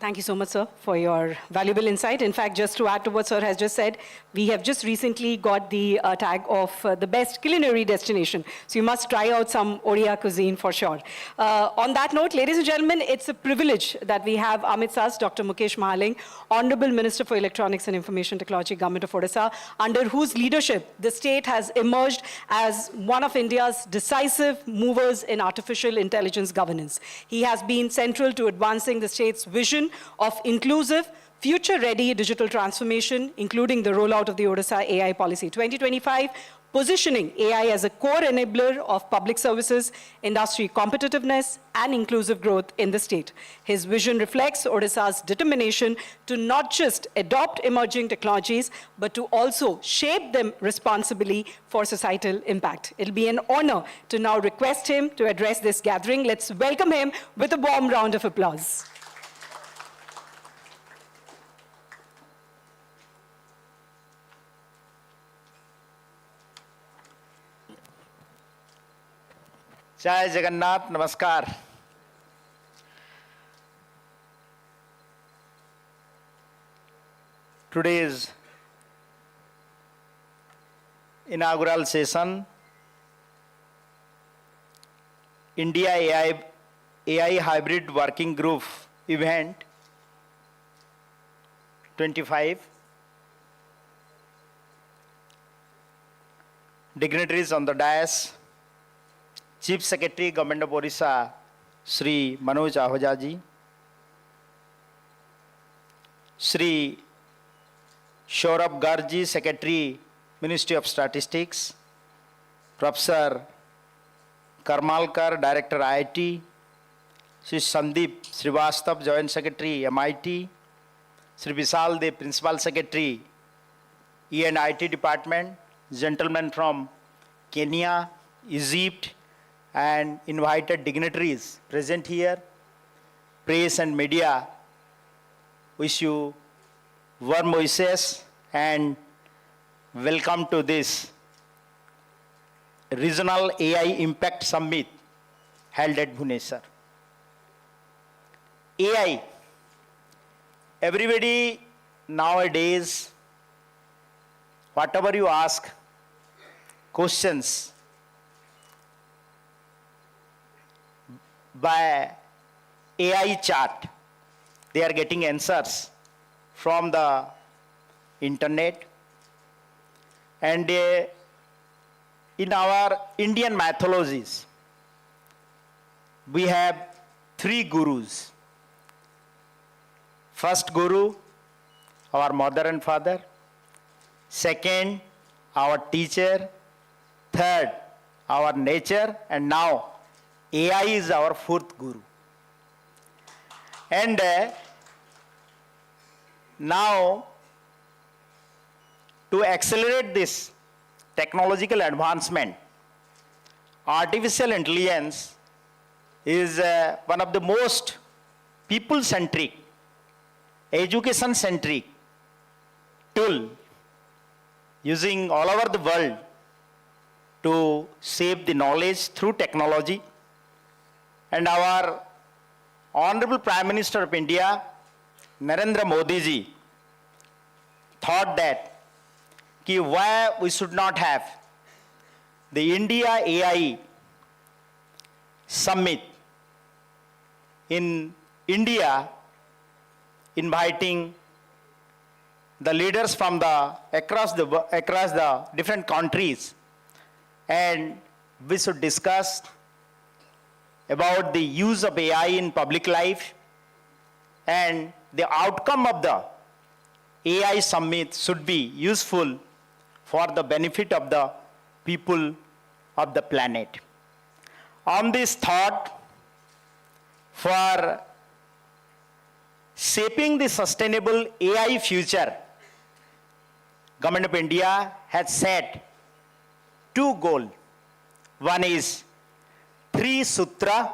Thank you so much, sir, for your valuable insight. In fact, just to add to what sir has just said, we have just recently got the tag of the best culinary destination. So you must try out some Odia cuisine for sure. On that note, ladies and gentlemen, it's a privilege that we have Amit Sas, Dr. Mukesh Mahaling, Honorable Minister for Electronics and Information Technology, Government of Odisha, under whose leadership the state has emerged as one of India's decisive movers in artificial intelligence governance. He has been central to advancing the state's vision of inclusive, future-ready digital transformation, including the rollout of the Odisha AI Policy 2025, positioning AI as a core enabler of public services, industry competitiveness, and inclusive growth in the state. His vision reflects Odisha's determination to not just adopt emerging technologies, but to also shape them responsibly for societal impact. It'll be an honor to now request him to address this gathering. Let's welcome him with a warm round of applause. जय जगन्नाथ, नमस्कार। Today's inaugural session, IndiaAI Hybrid Working Group event 25. Dignitaries on the dais, Chief Secretary, Government of Odisha, Shri Manoj Ahuja ji, Shri Saurabh Garg ji, Secretary, Ministry of Statistics, Professor Karmalkar, Director IIT, Shri Sandeep Srivastav, Joint Secretary, MeitY, Shri Vishal Dev, Principal Secretary, E&IT Department, gentlemen from Kenya, Egypt, and invited dignitaries present here, press and media, wish you warm wishes and welcome to this Regional AI Impact Summit held at Bhubaneswar. AI, everybody nowadays, whatever you ask, questions, by AI chat, they are getting answers from the internet. And in our Indian mythologies, we have 3 gurus. First guru, our mother and father. Second, our teacher. Third, our nature. And now, AI is our 4th guru. And now, to accelerate this technological advancement, artificial intelligence is one of the most people-centric education-centric tool using all over the world to shape the knowledge through technology. And our Honorable Prime Minister of India, Narendra Modi ji, thought that why we should not have the India AI Summit in India, inviting the leaders from across the different countries, and we should discuss about the use of AI in public life, and the outcome of the AI summit should be useful for the benefit of the people of the planet. On this thought, for shaping the sustainable AI future, Government of India has set two goals. One is 3 Sutra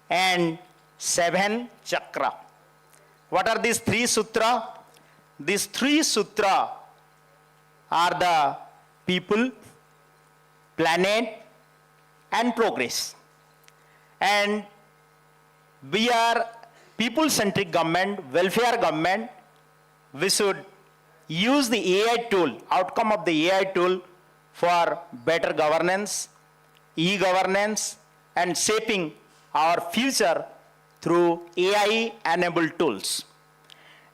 and 7 Chakra. What are these 3 Sutra? These 3 Sutra are the people, planet, and progress. And we are people-centric government, welfare government. We should use the AI tool, outcome of the AI tool, for better governance, e-governance, and shaping our future through AI-enabled tools.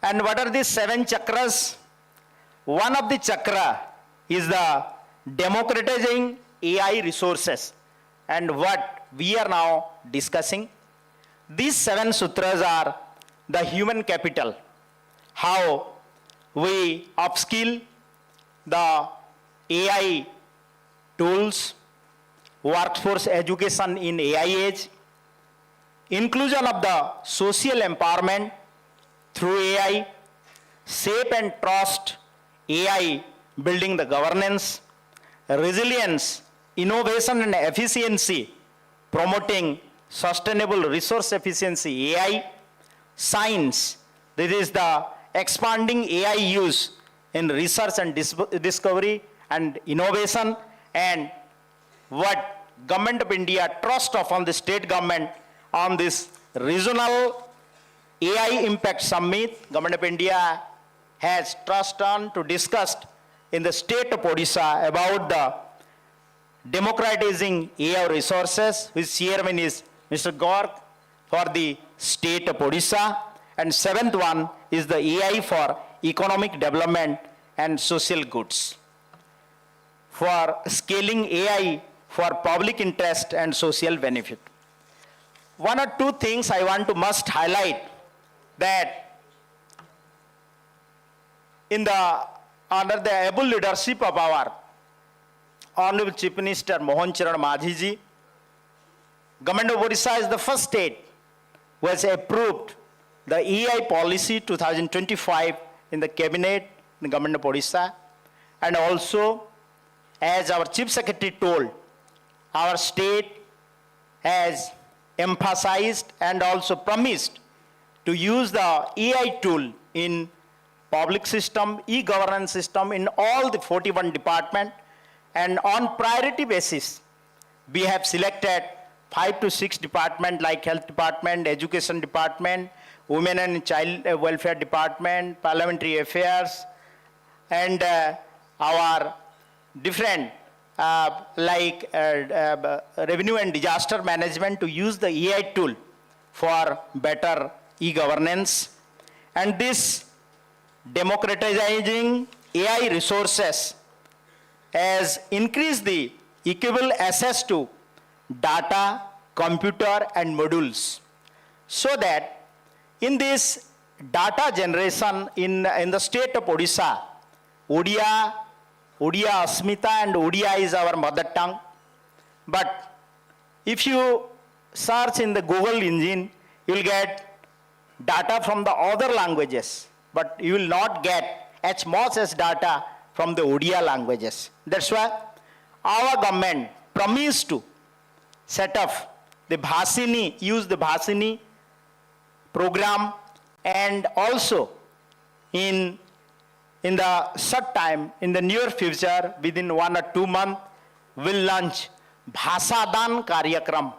And what are these 7 chakras? One of the chakra is the democratizing AI resources, and what we are now discussing. These 7 sutras are the human capital, how we upskill the AI tools, workforce education in AI age, inclusion of the social empowerment through AI, shape and trust AI, building the governance, resilience, innovation and efficiency, promoting sustainable resource efficiency AI, science, this is the expanding AI use in research and discovery and innovation, and what Government of India trust upon the state government on this regional AI Impact Summit. Government of India has trust on to discuss in the state of Odisha about the democratizing AI resources, which chairman is Mr. Gork for the state of Odisha, and 7th one is the AI for economic development and social goods, for scaling AI for public interest and social benefit. One or two things I want to must highlight, that under the able leadership of our Honorable Chief Minister Mohan Charan Majhi ji, Government of Odisha is the first state who has approved the AI policy 2025 in the cabinet in the Government of Odisha. And also, as our Chief Secretary told, our state has emphasized and also promised to use the AI tool in public system, e-governance system in all the 41 departments. And on priority basis, we have selected 5 to 6 departments like Health Department, Education Department, Women and Child Welfare Department, Parliamentary Affairs, and our different Revenue and Disaster Management, to use the AI tool for better e-governance. And this democratizing AI resources has increased the equal access to data, computer, and modules, so that in this data generation in the state of Odisha, Odia Asmita, and Odia is our mother tongue. But if you search in the Google engine, you will get data from the other languages, but you will not get as much as data from the Odia languages. That's why our government promised to set up the Bhasini, use the Bhasini program, And also in the short time, in the near future, within 1 or 2 months, we'll launch Bhasadan Karyakram,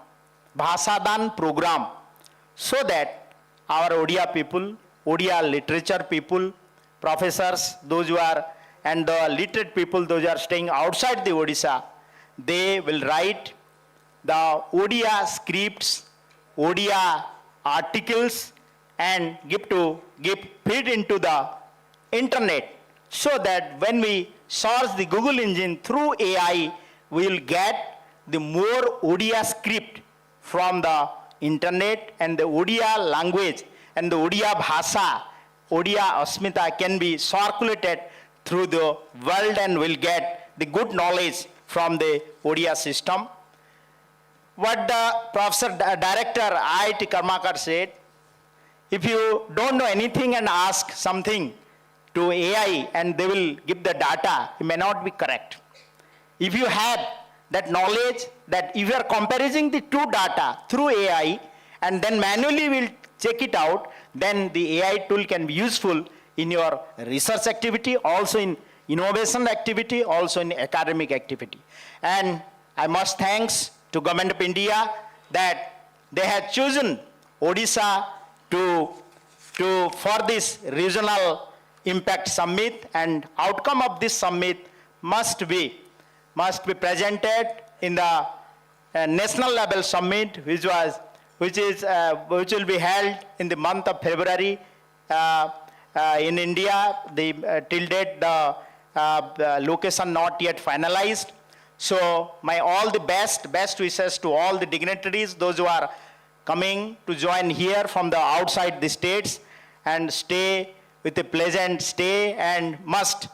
Bhasadan program, so that our Odia people, Odia literature people, professors, those who are, and the literate people, those who are staying outside the Odisha, they will write the Odia scripts, Odia articles, and feed into the internet, so that when we search the Google engine through AI, we will get the more Odia script from the internet, and the Odia language and the Odia bhasa, Odia asmita can be circulated through the world, and will get the good knowledge from the Odia system. What the Professor Director IIT Karmakar said, if you don't know anything and ask something to AI and they will give the data, it may not be correct. If you have that knowledge, that if you are comparing the two data through AI and then manually will check it out, then the AI tool can be useful in your research activity, also in innovation activity, also in academic activity. And I must thanks to Government of India that they have chosen Odisha for this regional impact summit, and outcome of this summit must be presented in the national level summit, which will be held in the month of February in India. Till date, the location not yet finalized. So my all the best wishes to all the dignitaries, those who are coming to join here from the outside the states, and stay with a pleasant stay, and must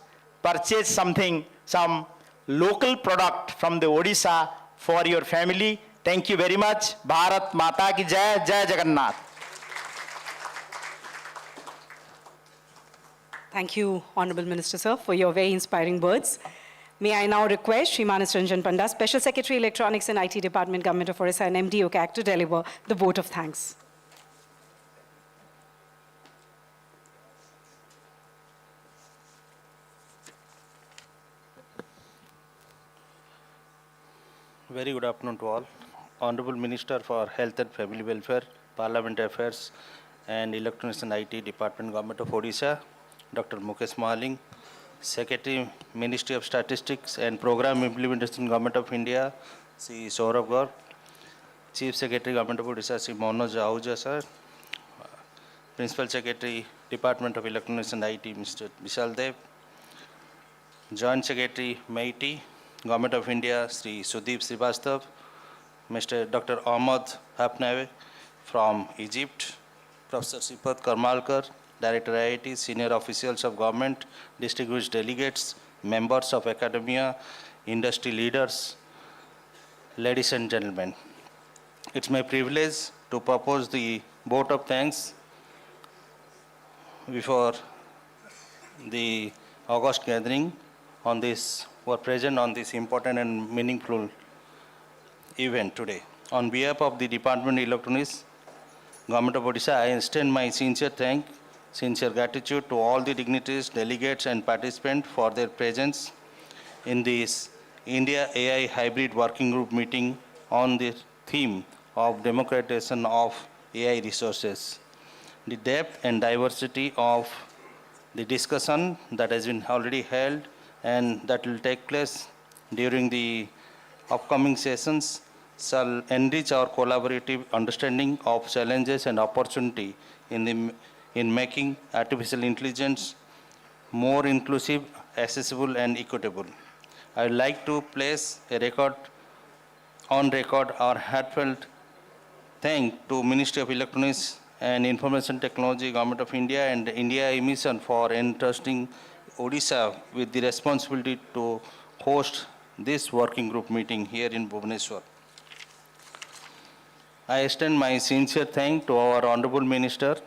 purchase some local product from the Odisha for your family. Thank you very much. Bharat Mata ki Jai, Jai Jagannath. Thank you, Honorable Minister, sir, for your very inspiring words. May I now request Shri Manas Ranjan Panda, Special Secretary, Electronics and IT Department, Government of Odisha, and MD OCAC, to deliver the vote of thanks. Very good afternoon to all. Honorable Minister for Health and Family Welfare, Parliament Affairs and Electronics and IT Department, Government of Odisha, Dr. Mukesh Mahaling, Secretary, Ministry of Statistics and Program Implementation, Government of India, Sri Saurabh Gaur, Chief Secretary, Government of Odisha, Sri Manoj Ahuja, sir, Principal Secretary, Department of Electronics and IT, Mr. Vishal Dev, Joint Secretary, MeitY, Government of India, Sri Sudeep Srivastav, Mr. Dr. Ahmad Hafnave from Egypt, Professor Shripat Karmalkar, Director IIT, senior officials of government, distinguished delegates, members of academia, industry leaders, ladies and gentlemen. It's my privilege to propose the vote of thanks before the August gathering on this, were present on this important and meaningful event today. On behalf of the Department of Electronics, Government of Odisha, I extend my sincere gratitude to all the dignitaries, delegates and participants for their presence in this IndiaAI Hybrid Working Group meeting on the theme of Democratizing of AI Resources. The depth and diversity of the discussion that has been already held and that will take place during the upcoming sessions shall enrich our collaborative understanding of challenges and opportunity in making artificial intelligence more inclusive, accessible and equitable. I would like to place on record our heartfelt thank to Ministry of Electronics and Information Technology, Government of India and IndiaAI Mission for entrusting Odisha with the responsibility to host this working group meeting here in Bhubaneswar. I extend my sincere thanks to our Honorable Minister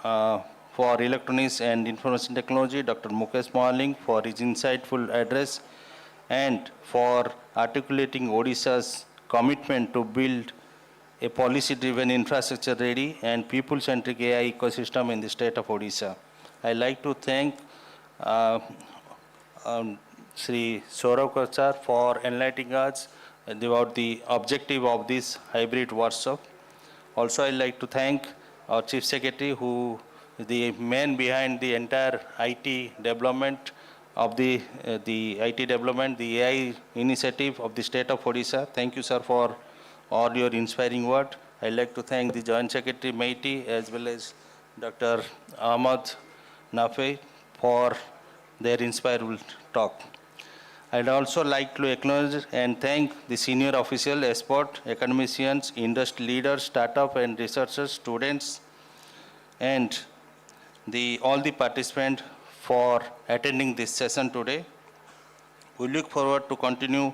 for Electronics and Information Technology, Dr. Mukesh Mahaling, for his insightful address and for articulating Odisha's commitment to build a policy-driven, infrastructure-ready, and people-centric AI ecosystem in the state of Odisha. I'd like to thank Sri Saurav Kochar for enlightening us about the objective of this hybrid workshop. Also, I'd like to thank our Chief Secretary, who is the man behind the entire IT development of the IT development, the AI initiative of the state of Odisha. Thank you, sir, for all your inspiring word. I'd like to thank the Joint Secretary MeitY as well as Dr. Ahmad Nafi for their inspiring talk. I'd also like to acknowledge and thank the senior official, expert, academicians, industry leaders, startup and researchers, students, and all the participants for attending this session today. We look forward to continue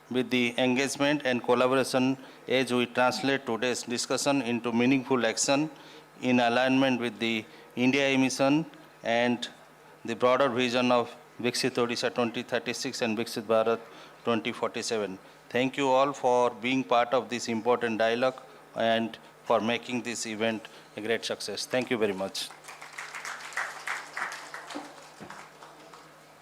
with the engagement and collaboration as we translate today's discussion into meaningful action in alignment with the IndiaAI Mission and the broader vision of Viksit Odisha 2036 and Viksit Bharat 2047. Thank you all for being part of this important dialogue and for making this event a great success. Thank you very much.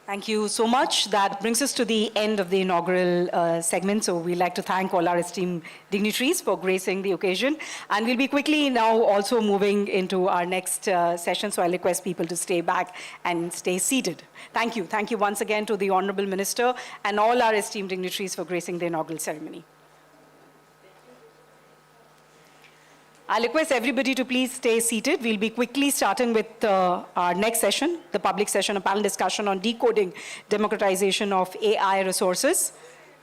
Thank you so much. That brings us to the end of the inaugural segment. So we'd like to thank all our esteemed dignitaries for gracing the occasion. And we'll be quickly now also moving into our next session. So I'll request people to stay back and stay seated. Thank you. Thank you once again to the Honorable Minister and all our esteemed dignitaries for gracing the inaugural ceremony. I'll request everybody to please stay seated. We'll be quickly starting with our next session, the public session, a panel discussion on decoding democratization of AI resources.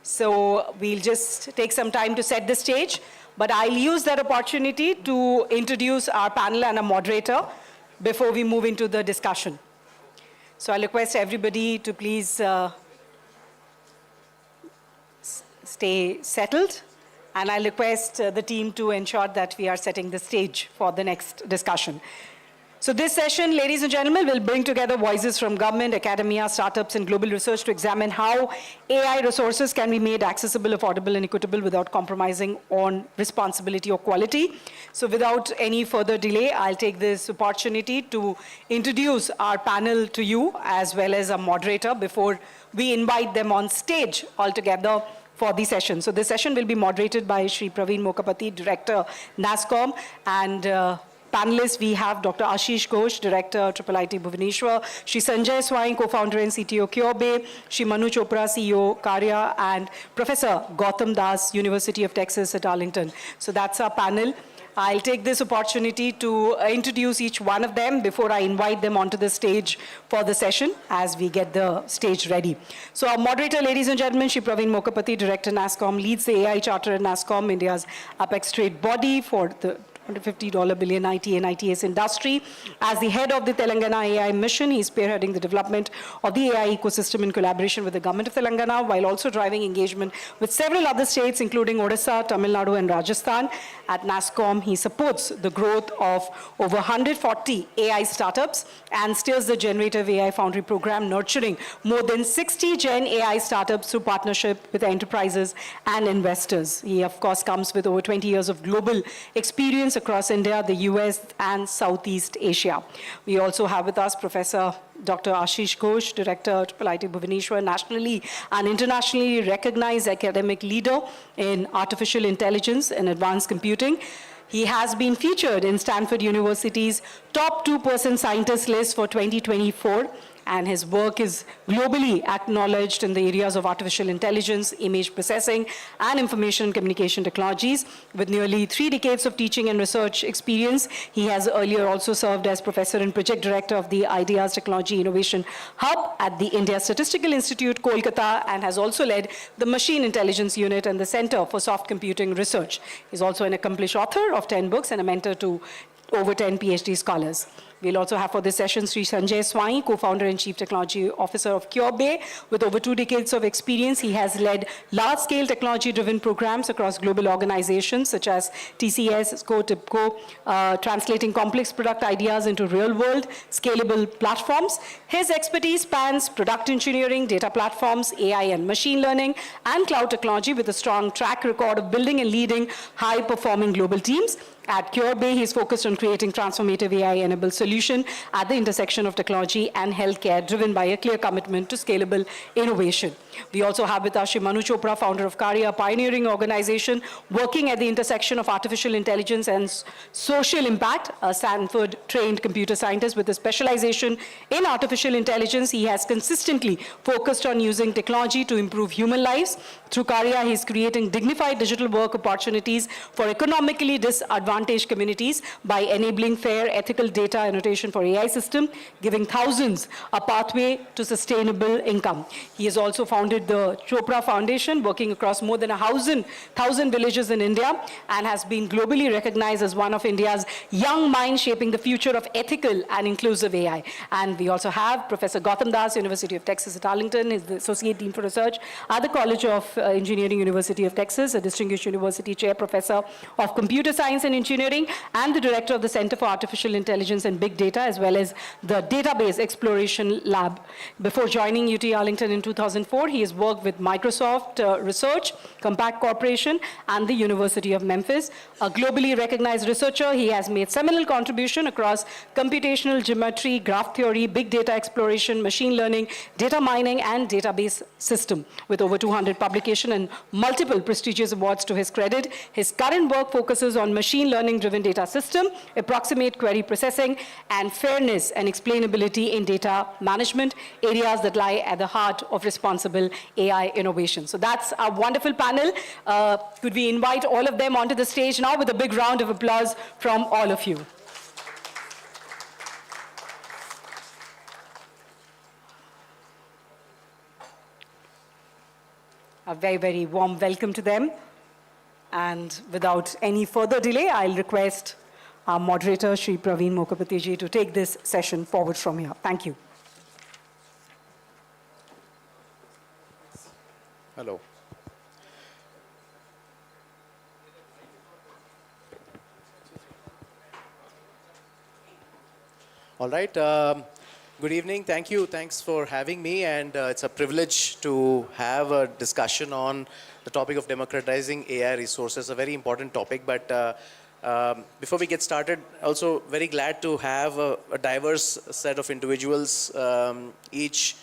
So we'll just take some time to set the stage, but I'll use that opportunity to introduce our panel and a moderator before we move into the discussion. So I'll request everybody to please stay settled. And I'll request the team to ensure that we are setting the stage for the next discussion. So this session, ladies and gentlemen, will bring together voices from government, academia, startups, and global research to examine how AI resources can be made accessible, affordable, and equitable without compromising on responsibility or quality. So without any further delay, I'll take this opportunity to introduce our panel to you, as well as a moderator, before we invite them on stage altogether for the session. So this session will be moderated by Shri Praveen Mokapati, Director, NASSCOM, and panelists, we have Dr. Ashish Ghosh, Director, IIIT Bhubaneswar, Shri Sanjay Swain, Co-founder and CTO, Kyobe, Shri Manu Chopra, CEO, Karya, and Professor Gautam Das, University of Texas at Arlington. So that's our panel. I'll take this opportunity to introduce each one of them before I invite them onto the stage for the session as we get the stage ready. So our moderator, ladies and gentlemen, Shri Praveen Mokapati, Director, NASSCOM, leads the AI Charter at NASSCOM, India's apex trade body for the $150 billion IT and ITS industry. As the head of the Telangana AI Mission, he is spearheading the development of the AI ecosystem in collaboration with the Government of Telangana, while also driving engagement with several other states, including Odisha, Tamil Nadu, and Rajasthan. At NASSCOM, he supports the growth of over 140 AI startups and steers the Generative AI Foundry program, nurturing more than 60 Gen AI startups through partnership with enterprises and investors. He, of course, comes with over 20 years of global experience across India, the US, and Southeast Asia. We also have with us Professor Dr. Ashish Ghosh, Director, IIIT Bhubaneswar, nationally and internationally recognized academic leader in artificial intelligence and advanced computing. He has been featured in Stanford University's top 2% scientist list for 2024, and his work is globally acknowledged in the areas of artificial intelligence, image processing, and information and communication technologies. With nearly 3 decades of teaching and research experience, he has earlier also served as professor and project director of the Ideas Technology Innovation Hub at the India Statistical Institute, Kolkata, and has also led the Machine Intelligence Unit and the Center for Soft Computing Research. He's also an accomplished author of 10 books and a mentor to over 10 PhD scholars. We'll also have for this session Sri Sanjay Swai, co-founder and chief technology officer of CureBay. With over 2 decades of experience, he has led large-scale technology-driven programs across global organizations such as TCS, SCO, TIPCO, translating complex product ideas into real-world, scalable platforms. His expertise spans product engineering, data platforms, AI and machine learning, and cloud technology with a strong track record of building and leading high-performing global teams. At CureBay, he's focused on creating transformative AI-enabled solution at the intersection of technology and healthcare, driven by a clear commitment to scalable innovation. We also have with us Shri Manu Chopra, founder of Karya, a pioneering organization working at the intersection of artificial intelligence and social impact. A Stanford-trained computer scientist with a specialization in artificial intelligence, he has consistently focused on using technology to improve human lives. Through Karya, he's creating dignified digital work opportunities for economically disadvantaged communities by enabling fair, ethical data annotation for AI system, giving thousands a pathway to sustainable income. He has also founded the Chopra Foundation, working across more than 1,000 villages in India, and has been globally recognized as one of India's young minds shaping the future of ethical and inclusive AI. And we also have Professor Gautam Das, University of Texas at Arlington, is the Associate Dean for Research at the College of Engineering, University of Texas, a distinguished university chair professor of computer science and engineering, and the director of the Center for Artificial Intelligence and Big Data, as well as the Database Exploration Lab. Before joining UT Arlington in 2004, he has worked with Microsoft Research, Compaq Corporation, and the University of Memphis. A globally recognized researcher, he has made seminal contribution across computational geometry, graph theory, big data exploration, machine learning, data mining, and database system. With over 200 publications and multiple prestigious awards to his credit, his current work focuses on machine learning-driven data system, approximate query processing, and fairness and explainability in data management, areas that lie at the heart of responsible AI innovation. So that's our wonderful panel. Could we invite all of them onto the stage now with a big round of applause from all of you. A very, very warm welcome to them. And without any further delay, I'll request our moderator, Shri Praveen Mokapati-ji, to take this session forward from here. Thank you. Hello. All right. Good evening. Thank you. Thanks for having me. And it's a privilege to have a discussion on the topic of democratizing AI resources, a very important topic. But before we get started, also very glad to have a diverse set of individuals, each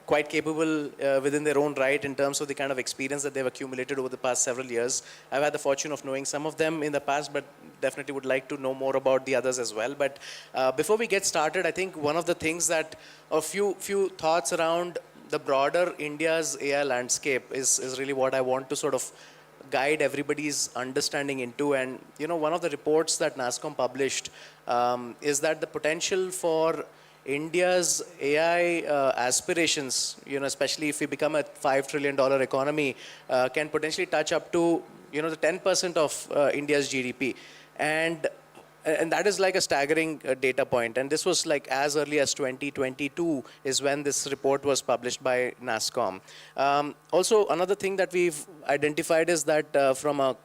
quite capable within their own right in terms of the kind of experience that they've accumulated over the past several years. I've had the fortune of knowing some of them in the past, but definitely would like to know more about the others as well. But before we get started, I think one of the things that a few thoughts around the broader India's AI landscape is really what I want to sort of guide everybody's understanding into. And one of the reports that NASSCOM published is that the potential for India's AI aspirations, especially if we become a $5 trillion economy, can potentially touch up to, the 10% of India's GDP. And that is like a staggering data point. And this was like as early as 2022 is when this report was published by NASSCOM. Also, another thing that we've identified is that from a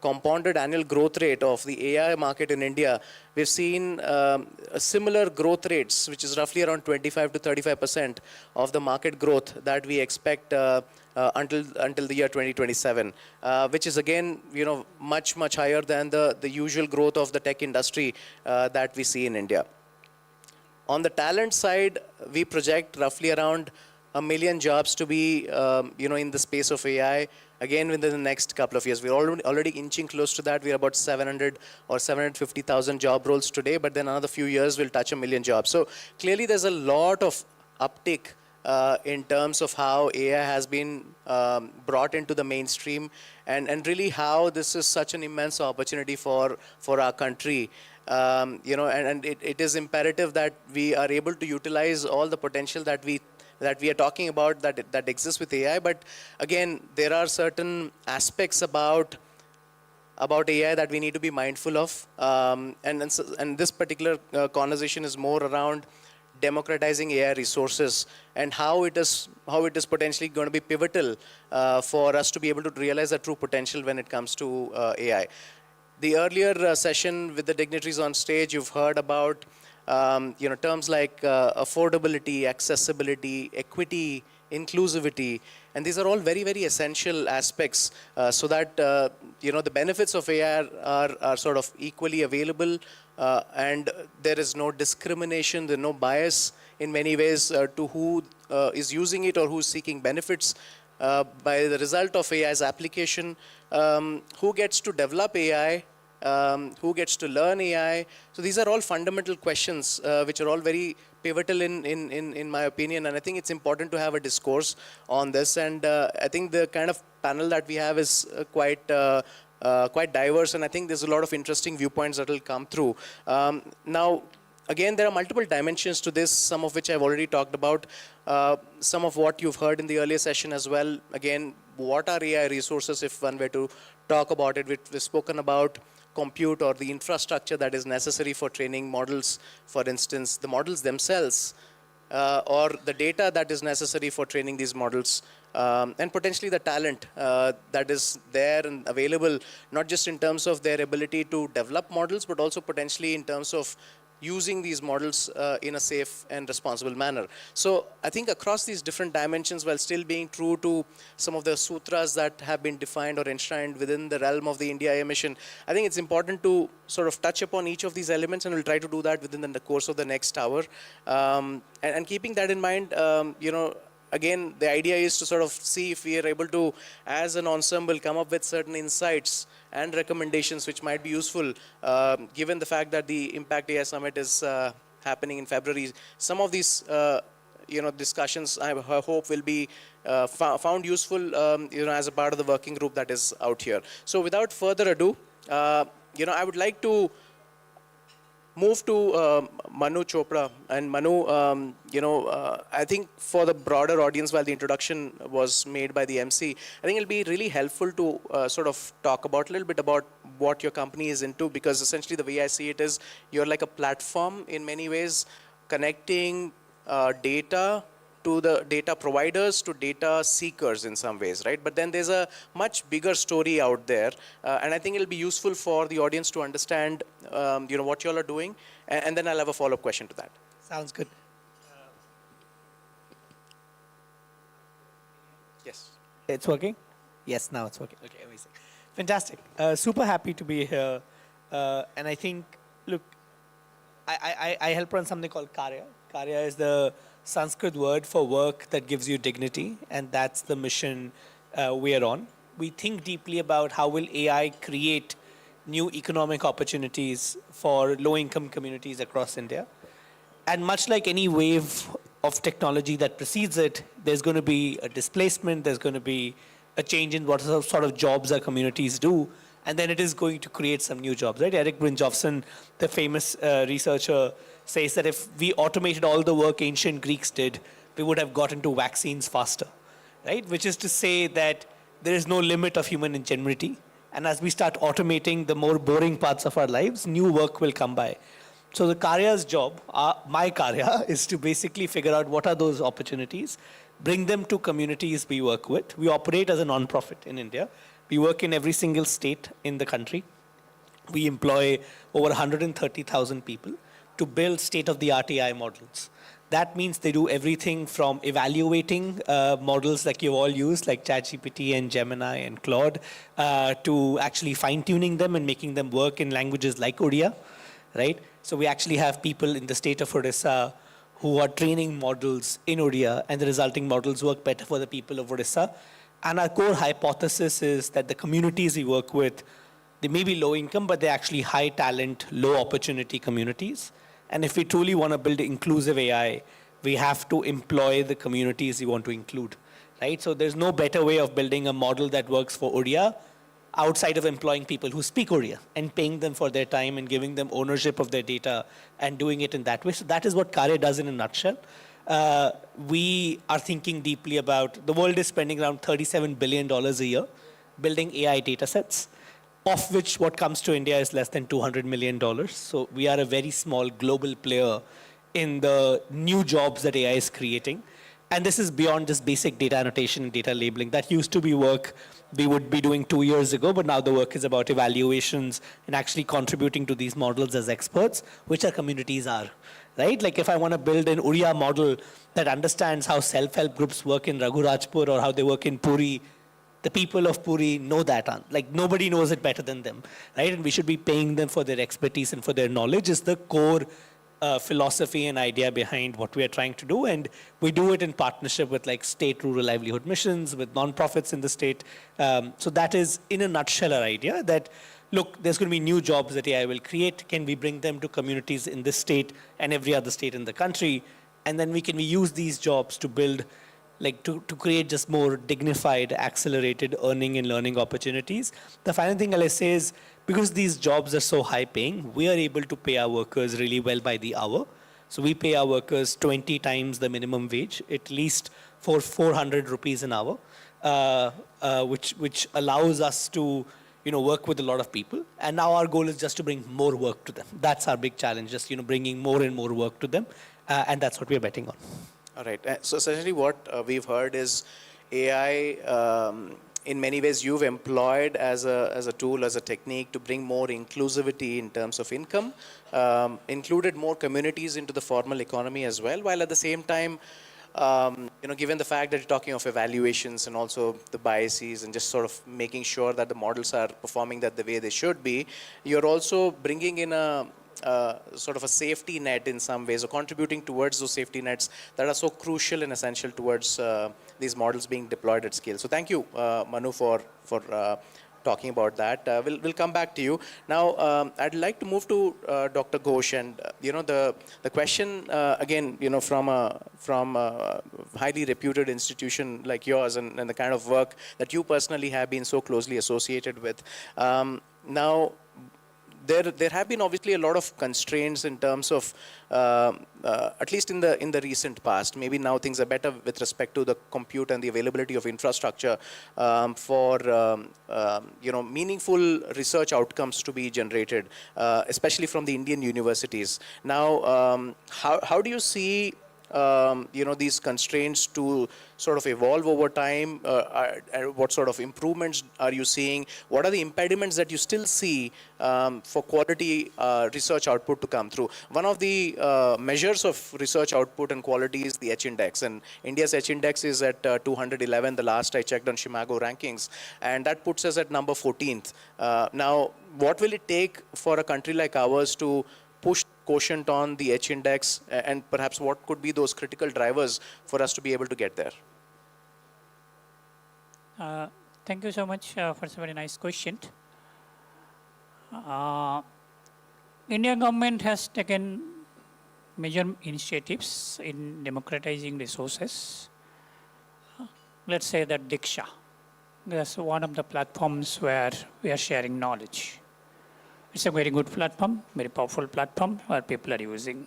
compounded annual growth rate of the AI market in India, we've seen similar growth rates, which is roughly around 25 to 35% of the market growth that we expect until the year 2027, which is again, much higher than the usual growth of the tech industry that we see in India. On the talent side, we project roughly around 1 million jobs to be, in the space of AI. Again, within the next couple of years, we're already inching close to that. We're about 700 or 750,000 job roles today, but then another few years we'll touch 1 million jobs. So clearly there's a lot of uptick in terms of how AI has been brought into the mainstream and really how this is such an immense opportunity for our country. And it is imperative that we are able to utilize all the potential that we are talking about that exists with AI. But again, there are certain aspects about about AI that we need to be mindful of. And this particular conversation is more around democratizing AI resources and how it is potentially going to be pivotal for us to be able to realize the true potential when it comes to AI. The earlier session with the dignitaries on stage, you've heard about terms like affordability, accessibility, equity, inclusivity, and these are all very, very essential aspects so that the benefits of AI are sort of equally available, and there is no discrimination, there's no bias in many ways to who is using it or who's seeking benefits by the result of AI's application, who gets to develop AI, who gets to learn AI. So these are all fundamental questions which are all very pivotal in my opinion, and I think it's important to have a discourse on this. And I think the kind of panel that we have is quite diverse, and I think there's a lot of interesting viewpoints that will come through. Now, again, there are multiple dimensions to this, some of which I've already talked about, some of what you've heard in the earlier session as well. Again, what are AI resources, if one were to talk about it? We've spoken about compute or the infrastructure that is necessary for training models, for instance, the models themselves, or the data that is necessary for training these models, and potentially the talent that is there and available, not just in terms of their ability to develop models, but also potentially in terms of using these models in a safe and responsible manner. So I think across these different dimensions, while still being true to some of the sutras that have been defined or enshrined within the realm of the IndiaAI mission, I think it's important to sort of touch upon each of these elements, and we'll try to do that within the course of the next hour. And keeping that in mind, again, the idea is to sort of see if we are able to, as an ensemble, come up with certain insights and recommendations which might be useful, given the fact that the Impact AI Summit is happening in February. Some of these, discussions, I hope, will be found useful, as a part of the working group that is out here. So, without further ado, I would like to move to Manu Chopra. And Manu, I think for the broader audience, while the introduction was made by the MC, I think it'll be really helpful to sort of talk about a little bit about what your company is into, because essentially the way I see it is you're like a platform in many ways, connecting data to the data providers to data seekers in some ways, right? But then there's a much bigger story out there, and I think it'll be useful for the audience to understand, what you all are doing, and then I'll have a follow-up question to that. Sounds good. Yes. It's working? Yes, now it's working. Okay, amazing. Fantastic. Super happy to be here. And I think, look, I help run something called Karya. Karya is the Sanskrit word for work that gives you dignity, and that's the mission we are on. We think deeply about how will AI create new economic opportunities for low-income communities across India. And much like any wave of technology that precedes it, there's going to be a displacement, there's going to be a change in what sort of jobs our communities do, and then it is going to create some new jobs, right? Eric Brynjolfsson, the famous researcher, says that if we automated all the work ancient Greeks did, we would have gotten to vaccines faster, right? Which is to say that there is no limit of human ingenuity. And as we start automating the more boring parts of our lives, new work will come by. So the Karya's job, my Karya, is to basically figure out what are those opportunities, bring them to communities we work with. We operate as a non-profit in India. We work in every single state in the country. We employ over 130,000 people to build state-of-the-art AI models. That means they do everything from evaluating models like you all use, like ChatGPT and Gemini and Claude, to actually fine-tuning them and making them work in languages like Odia, right? So we actually have people in the state of Odisha who are training models in Odia, and the resulting models work better for the people of Odisha. And our core hypothesis is that the communities we work with, they may be low income, but they're actually high talent, low opportunity communities. And if we truly want to build inclusive AI, we have to employ the communities we want to include, right? So there's no better way of building a model that works for Odia outside of employing people who speak Odia and paying them for their time and giving them ownership of their data and doing it in that way. So that is what Karya does in a nutshell. We are thinking deeply about, the world is spending around $37 billion a year building AI data sets. of which what comes to India is less than $200 million. So we are a very small global player in the new jobs that AI is creating. And this is beyond just basic data annotation and data labeling. That used to be work we would be doing 2 years ago, but now the work is about evaluations and actually contributing to these models as experts, which our communities are, right? Like if I want to build an Uriya model that understands how self-help groups work in Raghurajpur or how they work in Puri, the people of Puri know that. Like nobody knows it better than them, right? And we should be paying them for their expertise and for their knowledge is the core philosophy and idea behind what we are trying to do. And we do it in partnership with like state rural livelihood missions, with nonprofits in the state. So that is in a nutshell our idea that, look, there's going to be new jobs that AI will create. Can we bring them to communities in this state and every other state in the country? And then we use these jobs to build, like to create just more dignified, accelerated earning and learning opportunities. The final thing I'll say is, because these jobs are so high paying, we are able to pay our workers really well by the hour. So we pay our workers 20 times the minimum wage, at least for 400 rupees an hour, which allows us to work with a lot of people. And now our goal is just to bring more work to them. That's our big challenge, just bringing more and more work to them. And that's what we're betting on. All right. So essentially what we've heard is AI, in many ways you've employed as a tool, as a technique to bring more inclusivity in terms of income, included more communities into the formal economy as well, while at the same time, given the fact that you're talking of evaluations and also the biases and just sort of making sure that the models are performing that the way they should be, you're also bringing in a sort of a safety net in some ways, or contributing towards those safety nets that are so crucial and essential towards these models being deployed at scale. So thank you, Manu, for talking about that. We'll come back to you. Now, I'd like to move to Dr. Ghosh, and the question again, from a highly reputed institution like yours, and the kind of work that you personally have been so closely associated with. Now, there have been obviously a lot of constraints in terms of, at least in the recent past. Maybe now things are better with respect to the compute and the availability of infrastructure for meaningful research outcomes to be generated, especially from the Indian universities. Now, how do you see these constraints to sort of evolve over time? What sort of improvements are you seeing? What are the impediments that you still see for quality research output to come through? One of the measures of research output and quality is the H-index, and India's H-index is at 211, the last I checked on Shimago rankings, and that puts us at number 14th. Now, what will it take for a country like ours to push quotient on the H-index, and perhaps what could be those critical drivers for us to be able to get there? Thank you so much for a very nice question. Indian government has taken major initiatives in democratizing resources. Let's say that Diksha. That's one of the platforms where we are sharing knowledge. It's a very good platform, very powerful platform where people are using.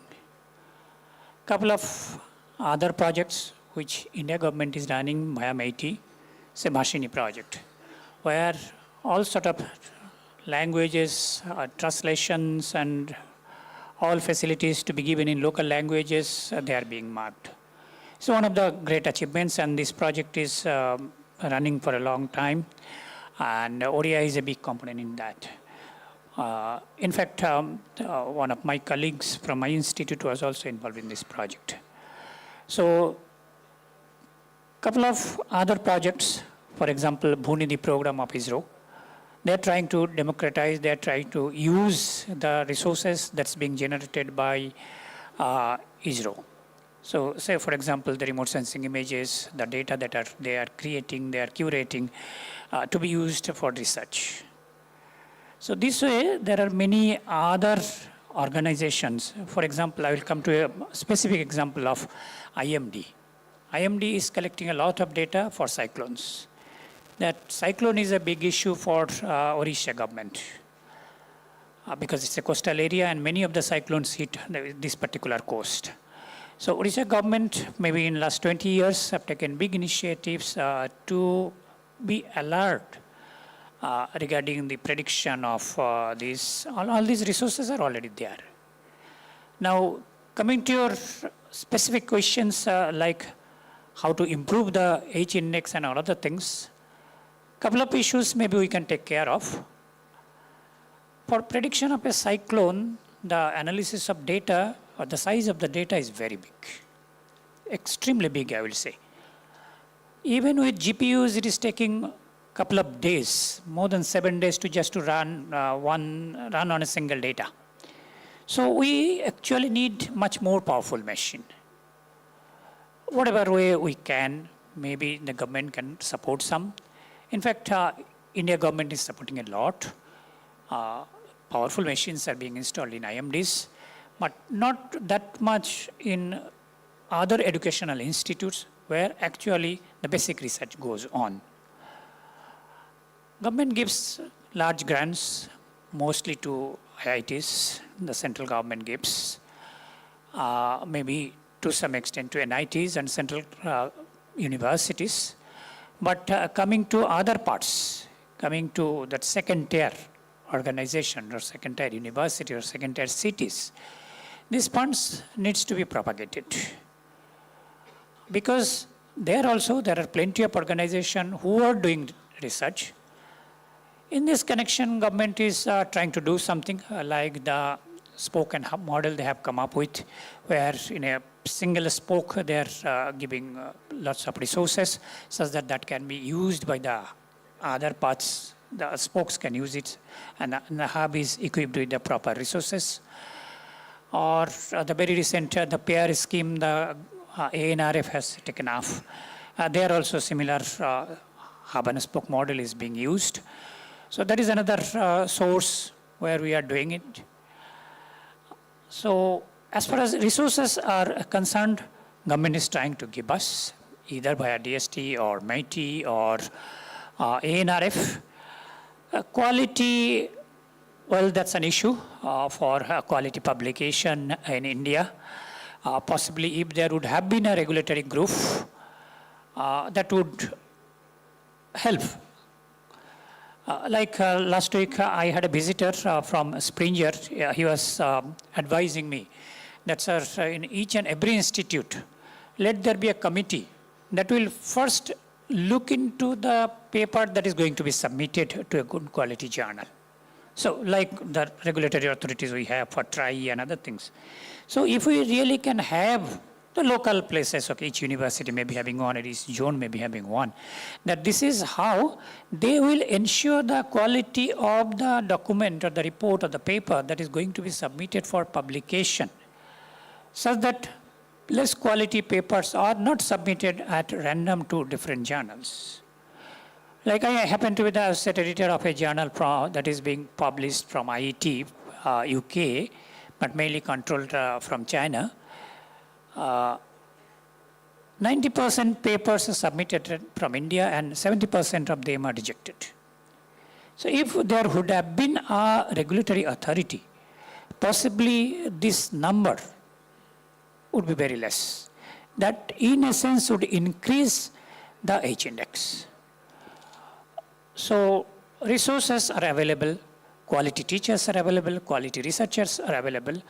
Couple of other projects which India government is running via MeitY, say Bhashini project, where all sort of languages, translations, and all facilities to be given in local languages, they are being marked. So one of the great achievements, and this project is running for a long time, and ODI is a big component in that. In fact, one of my colleagues from my institute was also involved in this project. So, couple of other projects, for example, Bhunidhi program of ISRO, they're trying to democratize, they're trying to use the resources that's being generated by ISRO. So, say for example, the remote sensing images, the data that they are creating, they are curating, to be used for research. So this way, there are many other organizations. For example, I will come to a specific example of IMD. IMD is collecting a lot of data for cyclones. That cyclone is a big issue for Odisha government because it's a coastal area and many of the cyclones hit this particular coast. So Odisha government, maybe in the last 20 years, have taken big initiatives to be alert regarding the prediction of these, all these resources are already there. Now, coming to your specific questions like how to improve the H index and all other things, couple of issues maybe we can take care of. For prediction of a cyclone, the analysis of data or the size of the data is very big, extremely big, I will say. Even with GPUs, it is taking a couple of days, more than 7 days to run run on a single data. So we actually need much more powerful machine. Whatever way we can, maybe the government can support some. In fact, India government is supporting a lot. Powerful machines are being installed in IMDs, but not that much in other educational institutes where actually the basic research goes on. Government gives large grants, mostly to IITs, the central government gives, maybe to some extent to NITs and central universities. But coming to other parts, coming to that second tier organization or second tier university or second tier cities, these funds needs to be propagated. Because there also there are plenty of organizations who are doing research. In this connection, government is trying to do something like the spoke and hub model they have come up with, where in a single spoke they are giving lots of resources such that that can be used by the other parts. The spokes can use it, and the hub is equipped with the proper resources. Or the very recent, the pair scheme, the ANRF has taken off. There also similar hub and spoke model is being used. So that is another source where we are doing it. So as far as resources are concerned, government is trying to give us either via DST or MeitY or ANRF. Quality, well, that's an issue for quality publication in India. Possibly if there would have been a regulatory group, that would help. Like last week, I had a visitor from Springer. He was advising me that, sir, in each and every institute, let there be a committee that will first look into the paper that is going to be submitted to a good quality journal. So like the regulatory authorities we have for TRI and other things. So if we really can have the local places, okay, each university may be having one, each zone may be having one, that this is how they will ensure the quality of the document or the report or the paper that is going to be submitted for publication, such that less quality papers are not submitted at random to different journals. Like I happen to be the set editor of a journal that is being published from IET, UK, but mainly controlled from China. 90% papers are submitted from India and 70% of them are rejected. So if there would have been a regulatory authority, possibly this number would be very less. That in a sense would increase the H index. So resources are available, quality teachers are available, quality researchers are available.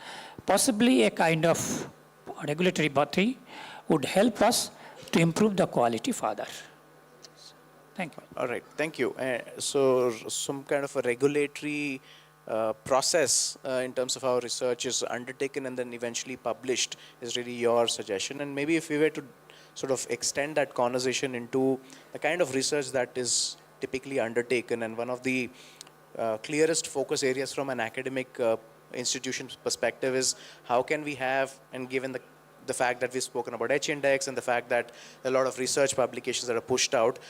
Possibly a kind of regulatory body would help us to improve the quality further. Thank you. All right, thank you. So some kind of a regulatory process in terms of how research is undertaken and then eventually published is really your suggestion. And maybe if we were to sort of extend that conversation into the kind of research that is typically undertaken, and one of the clearest focus areas from an academic institution's perspective is how can we have, and given the fact that we've spoken about H index and the fact that a lot of research publications that are pushed out,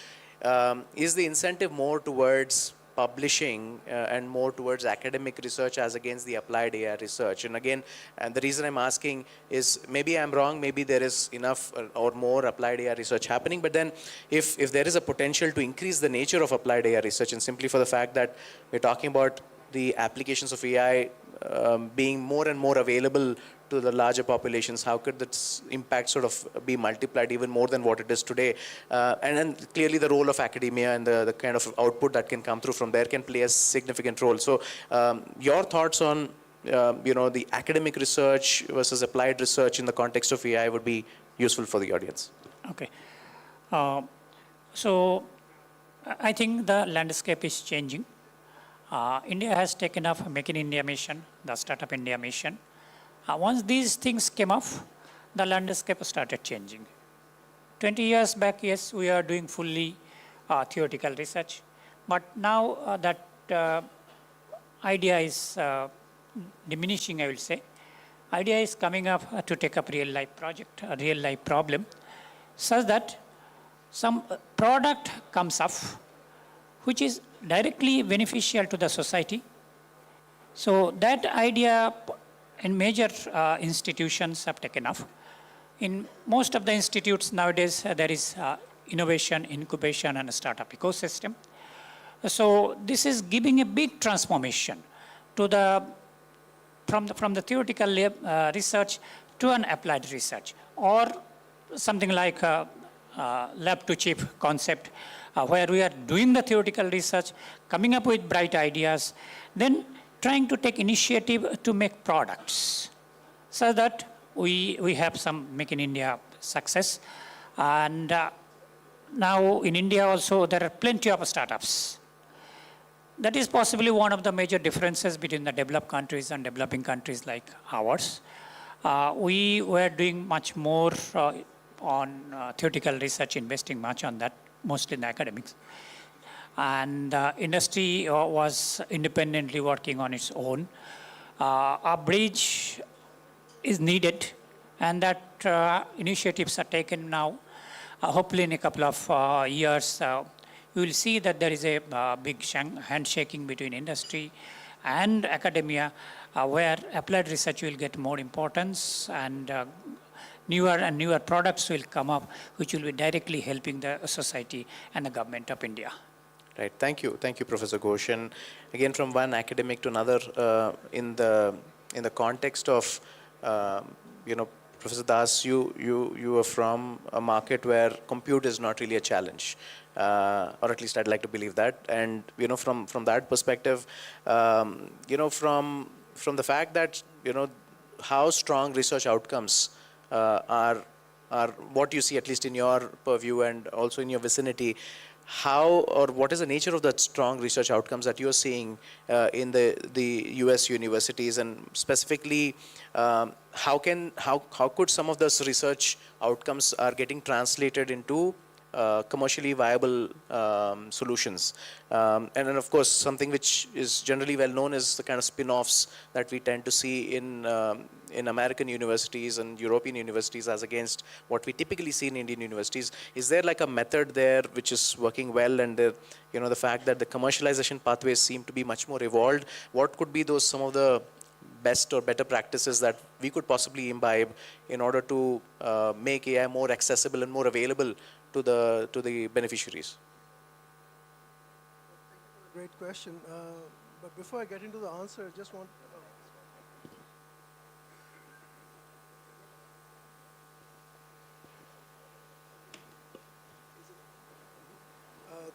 is the incentive more towards publishing and more towards academic research as against the applied AI research? And again, and the reason I'm asking is maybe I'm wrong, maybe there is enough or more applied AI research happening, but then if there is a potential to increase the nature of applied AI research, and simply for the fact that we're talking about the applications of AI being more and more available to the larger populations? How could this impact sort of be multiplied even more than what it is today? And then clearly the role of academia and the kind of output that can come through from there can play a significant role. So your thoughts on the academic research versus applied research in the context of AI would be useful for the audience. Okay. So I think the landscape is changing. India has taken up Make in India mission, the Startup India mission. Once these things came off, the landscape started changing. 20 years back, yes, we are doing fully theoretical research. But now that idea is diminishing, I will say. Idea is coming up to take up real life project, a real life problem, such that some product comes up which is directly beneficial to the society. So that idea in major institutions have taken off. In most of the institutes nowadays, there is innovation, incubation, and a startup ecosystem. So this is giving a big transformation to from the theoretical research to an applied research, or something like lab to chip concept, where we are doing the theoretical research, coming up with bright ideas, then trying to take initiative to make products, so that we have some Make in India success. And now in India also, there are plenty of startups. That is possibly one of the major differences between the developed countries and developing countries like ours. We were doing much more on theoretical research, investing much on that, mostly in the academics. And industry was independently working on its own. A bridge is needed, and that initiatives are taken now. Hopefully in a couple of years, you will see that there is a big handshaking between industry and academia, where applied research will get more importance, and newer products will come up, which will be directly helping the society and the government of India. Right. Thank you, Professor Ghosh. And again, from one academic to another, in the context of Professor Das, you are from a market where compute is not really a challenge, or at least I'd like to believe that. And from that perspective, from the fact that how strong research outcomes are what you see, at least in your purview and also in your vicinity. How or what is the nature of the strong research outcomes that you're seeing in the US universities, and specifically how could some of those research outcomes are getting translated into commercially viable solutions? And then of course something which is generally well known is the kind of spin-offs that we tend to see in American universities and European universities as against what we typically see in Indian universities. Is there like a method there which is working well, and the fact that the commercialization pathways seem to be much more evolved? What could be some of the best or better practices that we could possibly imbibe in order to make AI more accessible and more available to the beneficiaries? Great question. But before I get into the answer, I just want...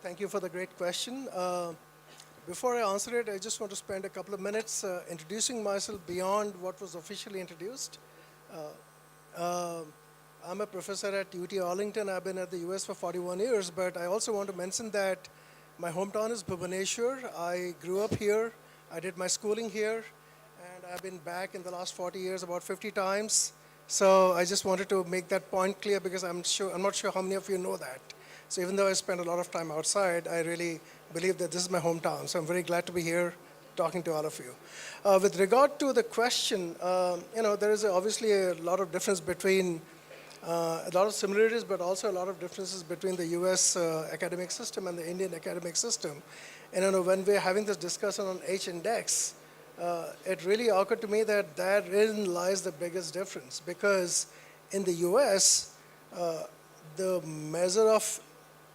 Thank you for the great question. Before I answer it, I just want to spend a couple of minutes introducing myself beyond what was officially introduced. I'm a professor at UT Arlington. I've been at the US for 41 years, but I also want to mention that my hometown is Bhubaneswar. I grew up here. I did my schooling here, and I've been back in the last 40 years about 50 times. So I just wanted to make that point clear, because I'm not sure how many of you know that. So even though I spend a lot of time outside, I really believe that this is my hometown. So I'm very glad to be here talking to all of you. With regard to the question, there is obviously a lot of difference between, a lot of similarities, but also a lot of differences between the US academic system and the Indian academic system. And when we're having this discussion on H-index, it really occurred to me that therein lies the biggest difference, because in the US, the measure of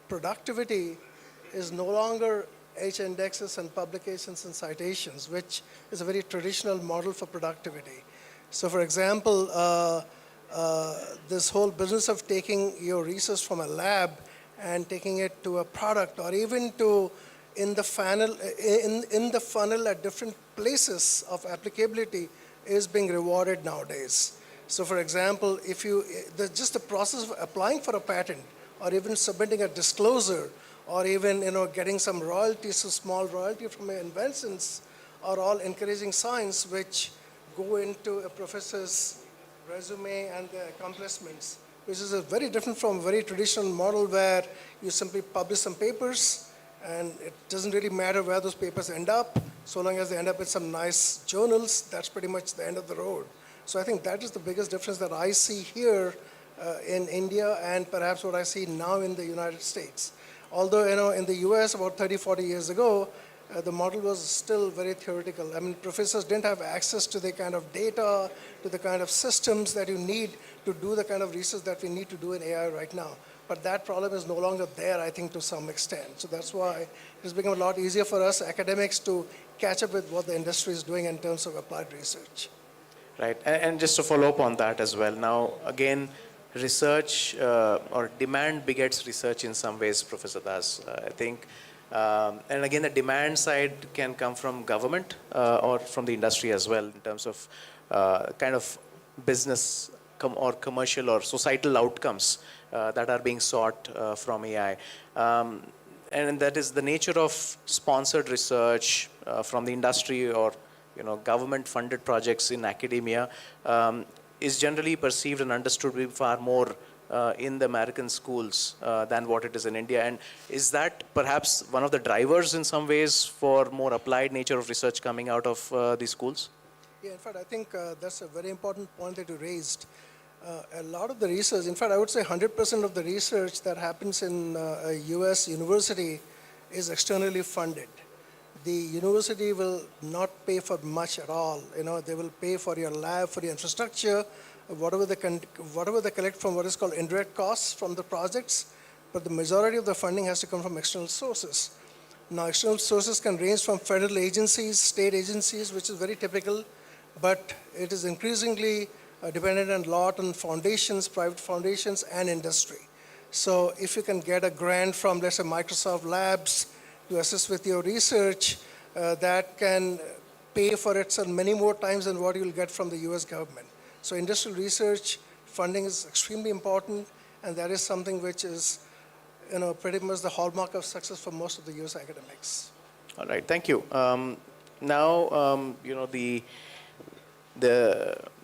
productivity is no longer H-indexes and publications and citations, which is a very traditional model for productivity. So for example, this whole business of taking your research from a lab and taking it to a product, or even to in the funnel at different places of applicability, is being rewarded nowadays. So for example, if you, just the process of applying for a patent, or even submitting a disclosure, or even getting some royalties, a small royalty from your inventions, are all encouraging signs which go into a professor's resume and the accomplishments, which is very different from a very traditional model where you simply publish some papers and it doesn't really matter where those papers end up, so long as they end up in some nice journals. That's pretty much the end of the road. So I think that is the biggest difference that I see here in India, and perhaps what I see now in the United States. Although in the US about 30, 40 years ago, the model was still very theoretical. I mean, professors didn't have access to the kind of data, to the kind of systems that you need to do the kind of research that we need to do in AI right now. But that problem is no longer there, I think, to some extent. So that's why it's become a lot easier for us academics to catch up with what the industry is doing in terms of applied research. Right, and just to follow up on that as well. Now, again, research or demand begets research in some ways, Professor Das. I think, and again, the demand side can come from government or from the industry as well, in terms of kind of business or commercial or societal outcomes that are being sought from AI. And that is the nature of sponsored research from the industry, or government-funded projects in academia, is generally perceived and understood to be far more in the American schools than what it is in India. And is that perhaps one of the drivers in some ways for more applied nature of research coming out of these schools? Yeah, in fact, I think that's a very important point that you raised. A lot of the research, in fact, I would say 100% of the research that happens in a US university is externally funded. The university will not pay for much at all. They will pay for your lab, for your infrastructure, whatever they collect from what is called indirect costs from the projects, but the majority of the funding has to come from external sources. Now, external sources can range from federal agencies, state agencies, which is very typical, but it is increasingly dependent a lot on foundations, private foundations, and industry. So if you can get a grant from, let's say, Microsoft Labs to assist with your research, that can pay for itself many more times than what you'll get from the US government. So industrial research funding is extremely important, and that is something which is pretty much the hallmark of success for most of the US academics. All right, thank you. Now,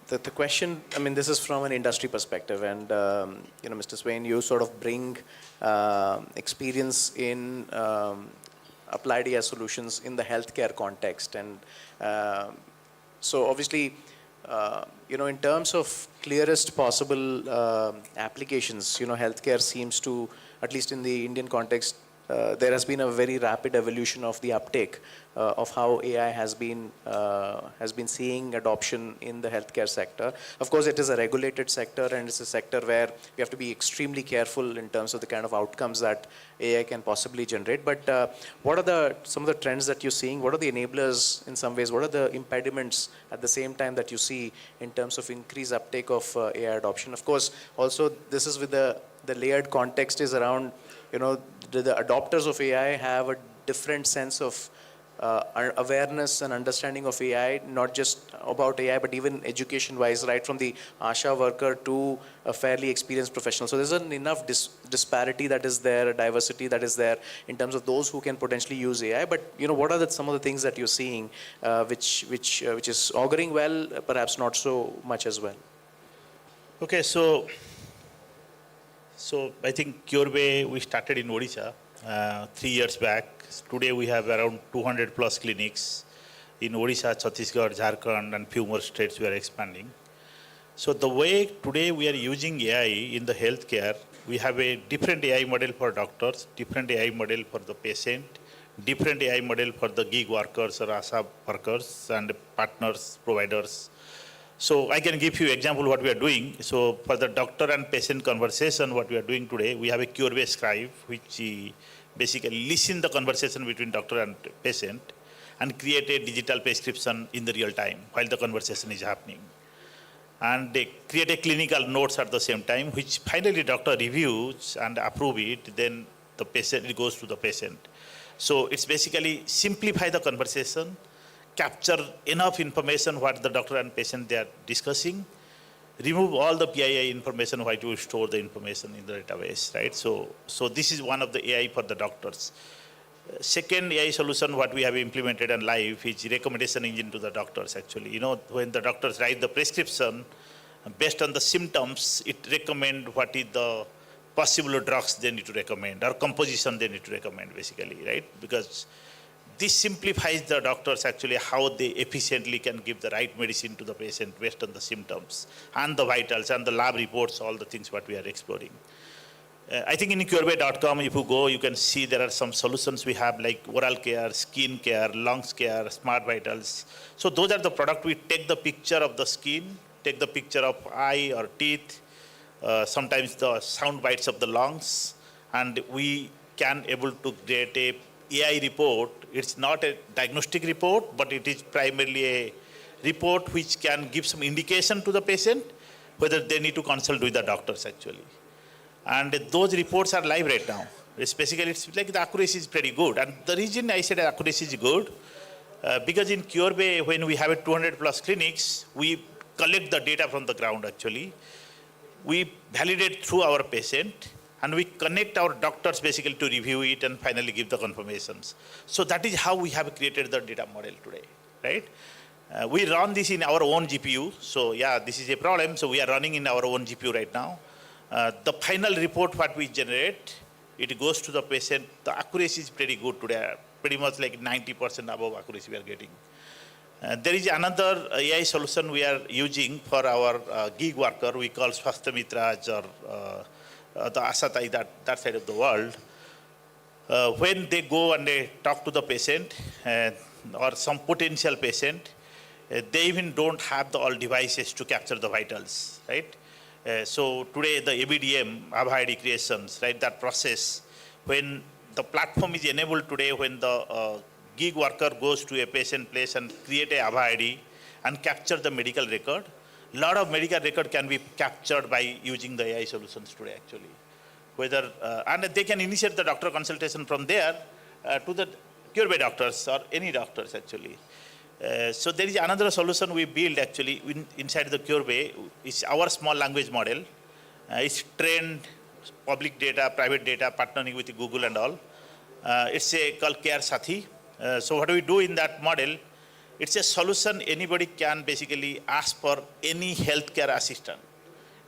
the question, I mean, this is from an industry perspective, and Mr. Swain, you sort of bring experience in applied AI solutions in the healthcare context, and so obviously, in terms of clearest possible applications, healthcare seems to, at least in the Indian context, there has been a very rapid evolution of the uptake of how AI has been seeing adoption in the healthcare sector. Of course, it is a regulated sector, and it's a sector where you have to be extremely careful in terms of the kind of outcomes that AI can possibly generate. But what are some of the trends that you're seeing? What are the enablers in some ways? What are the impediments at the same time that you see in terms of increased uptake of AI adoption? Of course, also this is with the layered context is around, the adopters of AI have a different sense of awareness and understanding of AI, not just about AI, but even education-wise, right from the ASHA worker to a fairly experienced professional. So there's enough disparity that is there, a diversity that is there in terms of those who can potentially use AI. But what are some of the things that you're seeing which is auguring well, perhaps not so much as well? Okay, so I think CureWay, we started in Odisha 3 years back. Today we have around 200 plus clinics in Odisha, Chhattisgarh, Jharkhand, and few more states we are expanding. So the way today we are using AI in the healthcare, we have a different AI model for doctors, different AI model for the patient, different AI model for the gig workers or ASHA workers and partners, providers. So I can give you example what we are doing. So for the doctor and patient conversation, what we are doing today, we have a CureWay scribe, which basically listen the conversation between doctor and patient and create a digital prescription in the real time while the conversation is happening. and they create a clinical notes at the same time, which finally doctor reviews and approve it, then the patient, it goes to the patient. So it's basically simplify the conversation, capture enough information what the doctor and patient they are discussing, remove all the PII information, why to store the information in the database, right? So this is one of the AI for the doctors. Second AI solution what we have implemented in live is recommendation engine to the doctors actually. You know, when the doctors write the prescription, based on the symptoms, it recommend what is the possible drugs they need to recommend or composition they need to recommend basically, right? Because this simplifies the doctors actually how they efficiently can give the right medicine to the patient based on the symptoms and the vitals and the lab reports, all the things what we are exploring. I think in curebe.com, if you go, you can see there are some solutions we have like oral care, skin care, lungs care, smart vitals. So those are the product. We take the picture of the skin, take the picture of eye or teeth, sometimes the sound bites of the lungs, and we can able to create a AI report. It's not a diagnostic report, but it is primarily a report which can give some indication to the patient whether they need to consult with the doctors actually. And those reports are live right now. Basically, it's like the accuracy is pretty good. And the reason I said accuracy is good, because in Curebe, when we have a 200 plus clinics, we collect the data from the ground actually. We validate through our patient, and we connect our doctors basically to review it and finally give the confirmations. So that is how we have created the data model today, right? We run this in our own GPU. So yeah, this is a problem. So we are running in our own GPU right now. The final report what we generate, it goes to the patient. The accuracy is pretty good today, pretty much like 90% above accuracy we are getting. There is another AI solution we are using for our gig worker, we call Swasthya Mitraj or the Asatai, that side of the world. When they go and they talk to the patient or some potential patient, they even don't have all devices to capture the vitals, right? So today the ABDM, ABHA creations, right, that process, when the platform is enabled today, when the gig worker goes to a patient place and create a ABHA ID and capture the medical record, a lot of medical record can be captured by using the AI solutions today actually. Whether, and they can initiate the doctor consultation from there to the Curebe doctors or any doctors actually. So there is another solution we build actually inside the Curebe. It's our small language model. It's trained public data, private data, partnering with Google and all. It's called Care Sathi. So what do we do in that model? It's a solution anybody can basically ask for any healthcare assistant.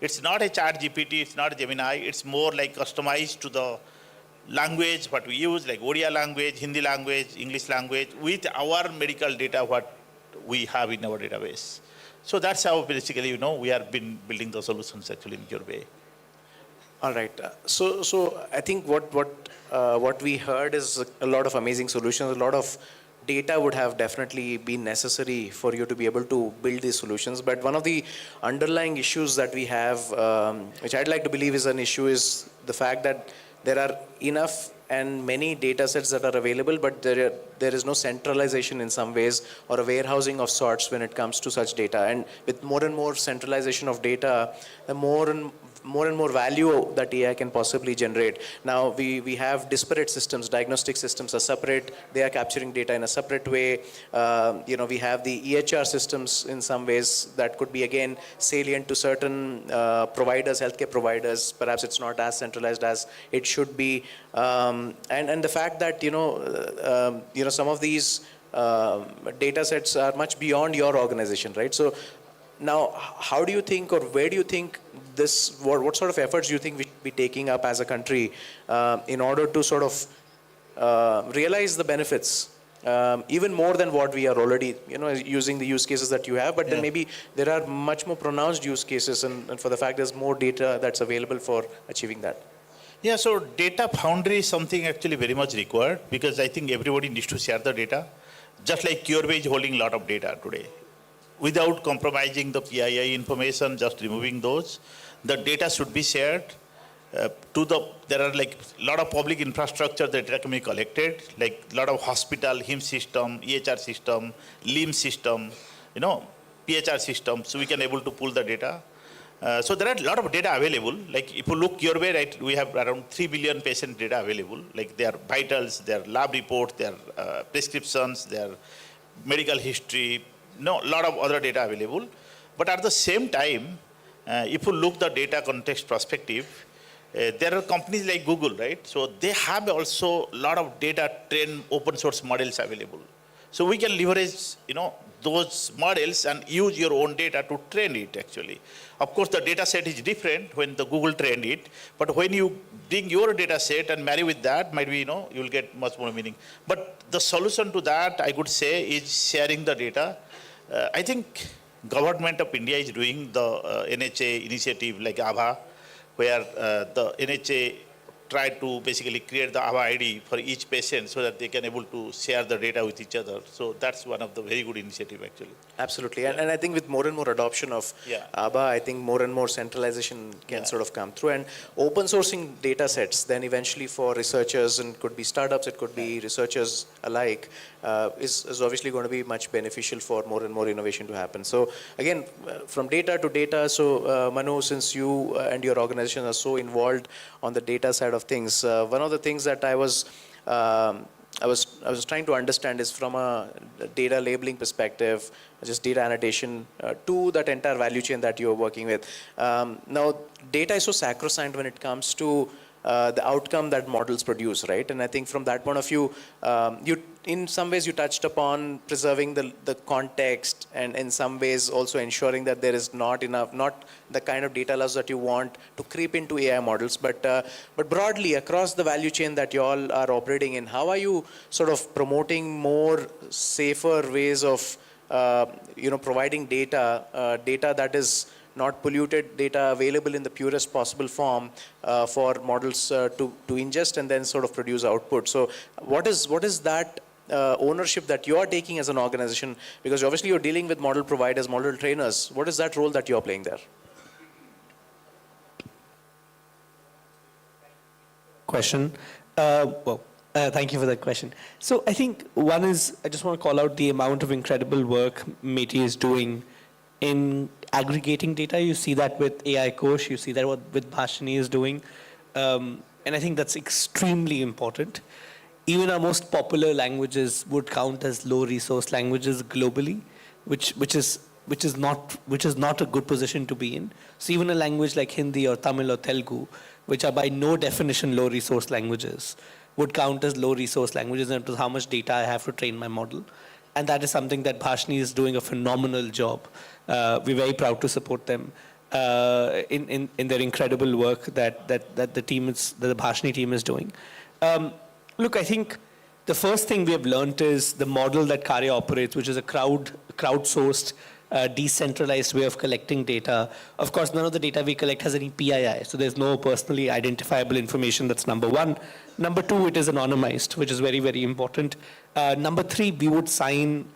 It's not a chat GPT, it's not a Gemini, it's more like customized to the language what we use, like Odia language, Hindi language, English language, with our medical data what we have in our database. So that's how basically, you know, we have been building the solutions actually in Curebe. All right. So I think what we heard is a lot of amazing solutions. A lot of data would have definitely been necessary for you to be able to build these solutions. But one of the underlying issues that we have, which I'd like to believe is an issue, is the fact that there are enough and many data sets that are available, but there is no centralization in some ways or a warehousing of sorts when it comes to such data. And with more and more centralization of data, the more and more value that AI can possibly generate. Now we have disparate systems. Diagnostic systems are separate. They are capturing data in a separate way. We have the EHR systems in some ways that could be again salient to certain providers, healthcare providers. Perhaps it's not as centralized as it should be. And the fact that some of these data sets are much beyond your organization, right? So now, how do you think, or where do you think this, what sort of efforts do you think we should be taking up as a country in order to sort of realize the benefits, even more than what we are already, using the use cases that you have, but then maybe there are much more pronounced use cases, and for the fact there's more data that's available for achieving that. Yeah, so data foundry is something actually very much required, because I think everybody needs to share the data. Just like Curebe is holding a lot of data today. Without compromising the PII information, just removing those, the data should be shared. There are like a lot of public infrastructure that can be collected, like a lot of hospital, HIM system, EHR system, LIM system, PHR systems, so we can able to pull the data. So there are a lot of data available. Like if you look your way, right, we have around 3 billion patient data available. Like their vitals, their lab reports, their prescriptions, their medical history, no, a lot of other data available. But at the same time, if you look the data context perspective, there are companies like Google, right? So they have also a lot of data trained open source models available. So we can leverage, those models and use your own data to train it actually. Of course, the data set is different when the Google trained it, but when you bring your data set and marry with that, might be, you'll get much more meaning. But the solution to that, I could say, is sharing the data. I think Government of India is doing the NHA initiative like ABHA, where the NHA tried to basically create the ABHA ID for each patient so that they can able to share the data with each other. So that's one of the very good initiative actually. Absolutely, and I think with more and more adoption of ABHA, I think more and more centralization can sort of come through, and open sourcing data sets then eventually for researchers, and could be startups, it could be researchers alike, is obviously going to be much beneficial for more and more innovation to happen. So again, from data to data, so Manu, since you and your organization are so involved on the data side of things, one of the things that I was trying to understand is from a data labeling perspective, just data annotation to that entire value chain that you're working with. Now, data is so sacrosanct when it comes to the outcome that models produce, right? And I think from that point of view, in some ways you touched upon preserving the context, and in some ways also ensuring that there is not the kind of data loss that you want to creep into AI models. But broadly across the value chain that you all are operating in, how are you sort of promoting more safer ways of providing data that is not polluted, data available in the purest possible form for models to ingest and then sort of produce output? So what is that ownership that you are taking as an organization? Because obviously you're dealing with model providers, model trainers. What is that role that you're playing there? Question. Thank you for that question. So I think one is, I just want to call out the amount of incredible work MeitY is doing in aggregating data. You see that with AI Kosh, you see that with Bhashini is doing. And I think that's extremely important. Even our most popular languages would count as low resource languages globally, which is not a good position to be in. So even a language like Hindi or Tamil or Telugu, which are by no definition low resource languages, would count as low resource languages in terms of how much data I have to train my model. And that is something that Bhashini is doing a phenomenal job. We're very proud to support them in their incredible work that the Bhashini team is doing. Look, I think the first thing we have learned is the model that Karya operates, which is a crowdsourced, decentralized way of collecting data. Of course, none of the data we collect has any PII, so there's no personally identifiable information. That's number one. Number two, it is anonymized, which is very, very important. Number three, we would sign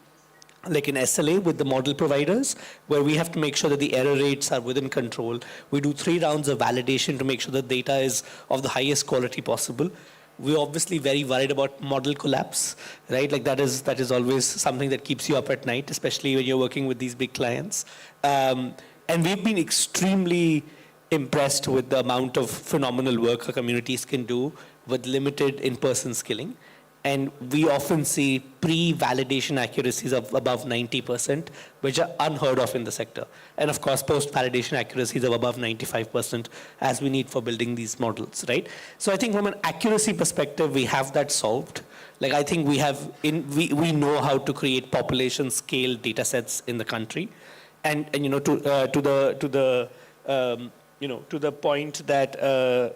like an SLA with the model providers, where we have to make sure that the error rates are within control. We do 3 rounds of validation to make sure that data is of the highest quality possible. We're obviously very worried about model collapse, right? Like that is always something that keeps you up at night, especially when you're working with these big clients. And we've been extremely impressed with the amount of phenomenal work our communities can do with limited in-person skilling. And we often see pre-validation accuracies of above 90%, which are unheard of in the sector. And of course, post-validation accuracies of above 95%, as we need for building these models, right? So I think from an accuracy perspective, we have that solved. Like I think we know how to create population scale data sets in the country. And to the point that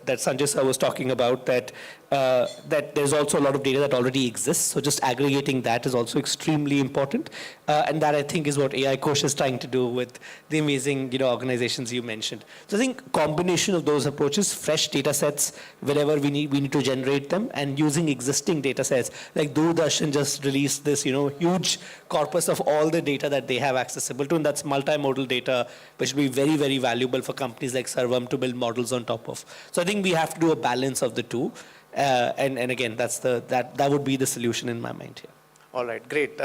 Sanjay sir was talking about, that there's also a lot of data that already exists. So just aggregating that is also extremely important. And that I think is what AI Kosh is trying to do with the amazing organizations you mentioned. So I think combination of those approaches, fresh data sets wherever we need to generate them, and using existing data sets. Like Doordarshan just released this huge corpus of all the data that they have accessible to, and that's multimodal data, which will be very, very valuable for companies like Sarvam to build models on top of. So I think we have to do a balance of the two. And again, that would be the solution in my mind here. All right, great.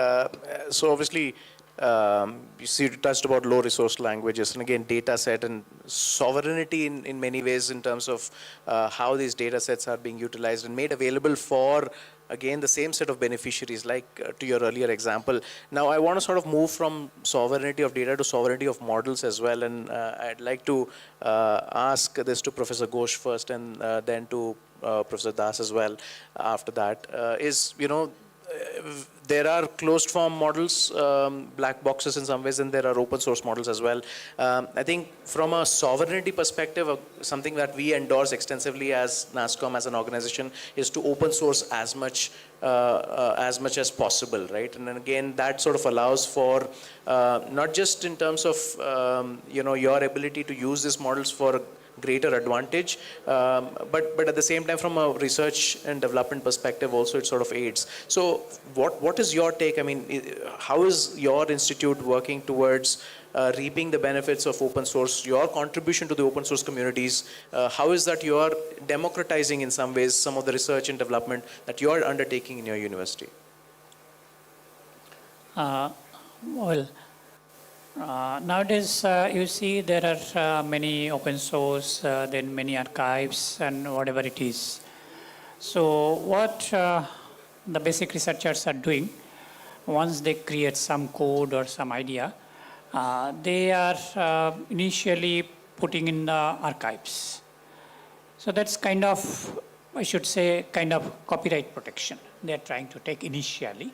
So obviously, you see, you touched about low resource languages, and again, data set and sovereignty in many ways in terms of how these data sets are being utilized and made available for, again, the same set of beneficiaries, like to your earlier example. Now, I want to sort of move from sovereignty of data to sovereignty of models as well, and I'd like to ask this to Professor Ghosh first, and then to Professor Das as well after that, there are closed form models, black boxes in some ways, and there are open source models as well. I think from a sovereignty perspective, something that we endorse extensively as NASSCOM, as an organization, is to open source as much as possible, right? And then again, that sort of allows for not just in terms of your ability to use these models for greater advantage, but at the same time, from a research and development perspective also, it sort of aids. So what is your take? I mean, how is your institute working towards reaping the benefits of open source, your contribution to the open source communities? How is that you are democratizing in some ways some of the research and development that you are undertaking in your university? Nowadays, you see there are many open source, then many archives and whatever it is. So what the basic researchers are doing, once they create some code or some idea, they are initially putting in the archives. So that's kind of, I should say, kind of copyright protection they are trying to take initially,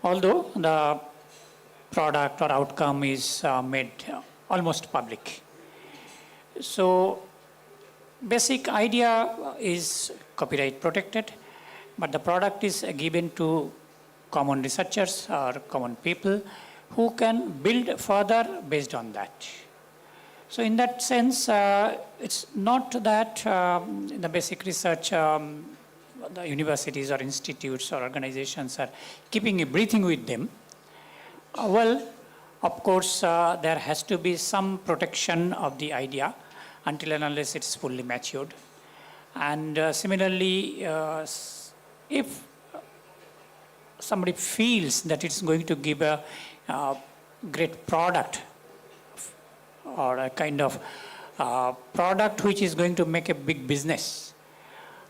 although the product or outcome is made almost public. So basic idea is copyright protected, but the product is given to common researchers or common people who can build further based on that. So in that sense, it's not that the basic research, the universities or institutes or organizations are keeping a breathing with them. Well, of course, there has to be some protection of the idea until and unless it's fully matured. And similarly, if somebody feels that it's going to give a great product or a kind of product which is going to make a big business,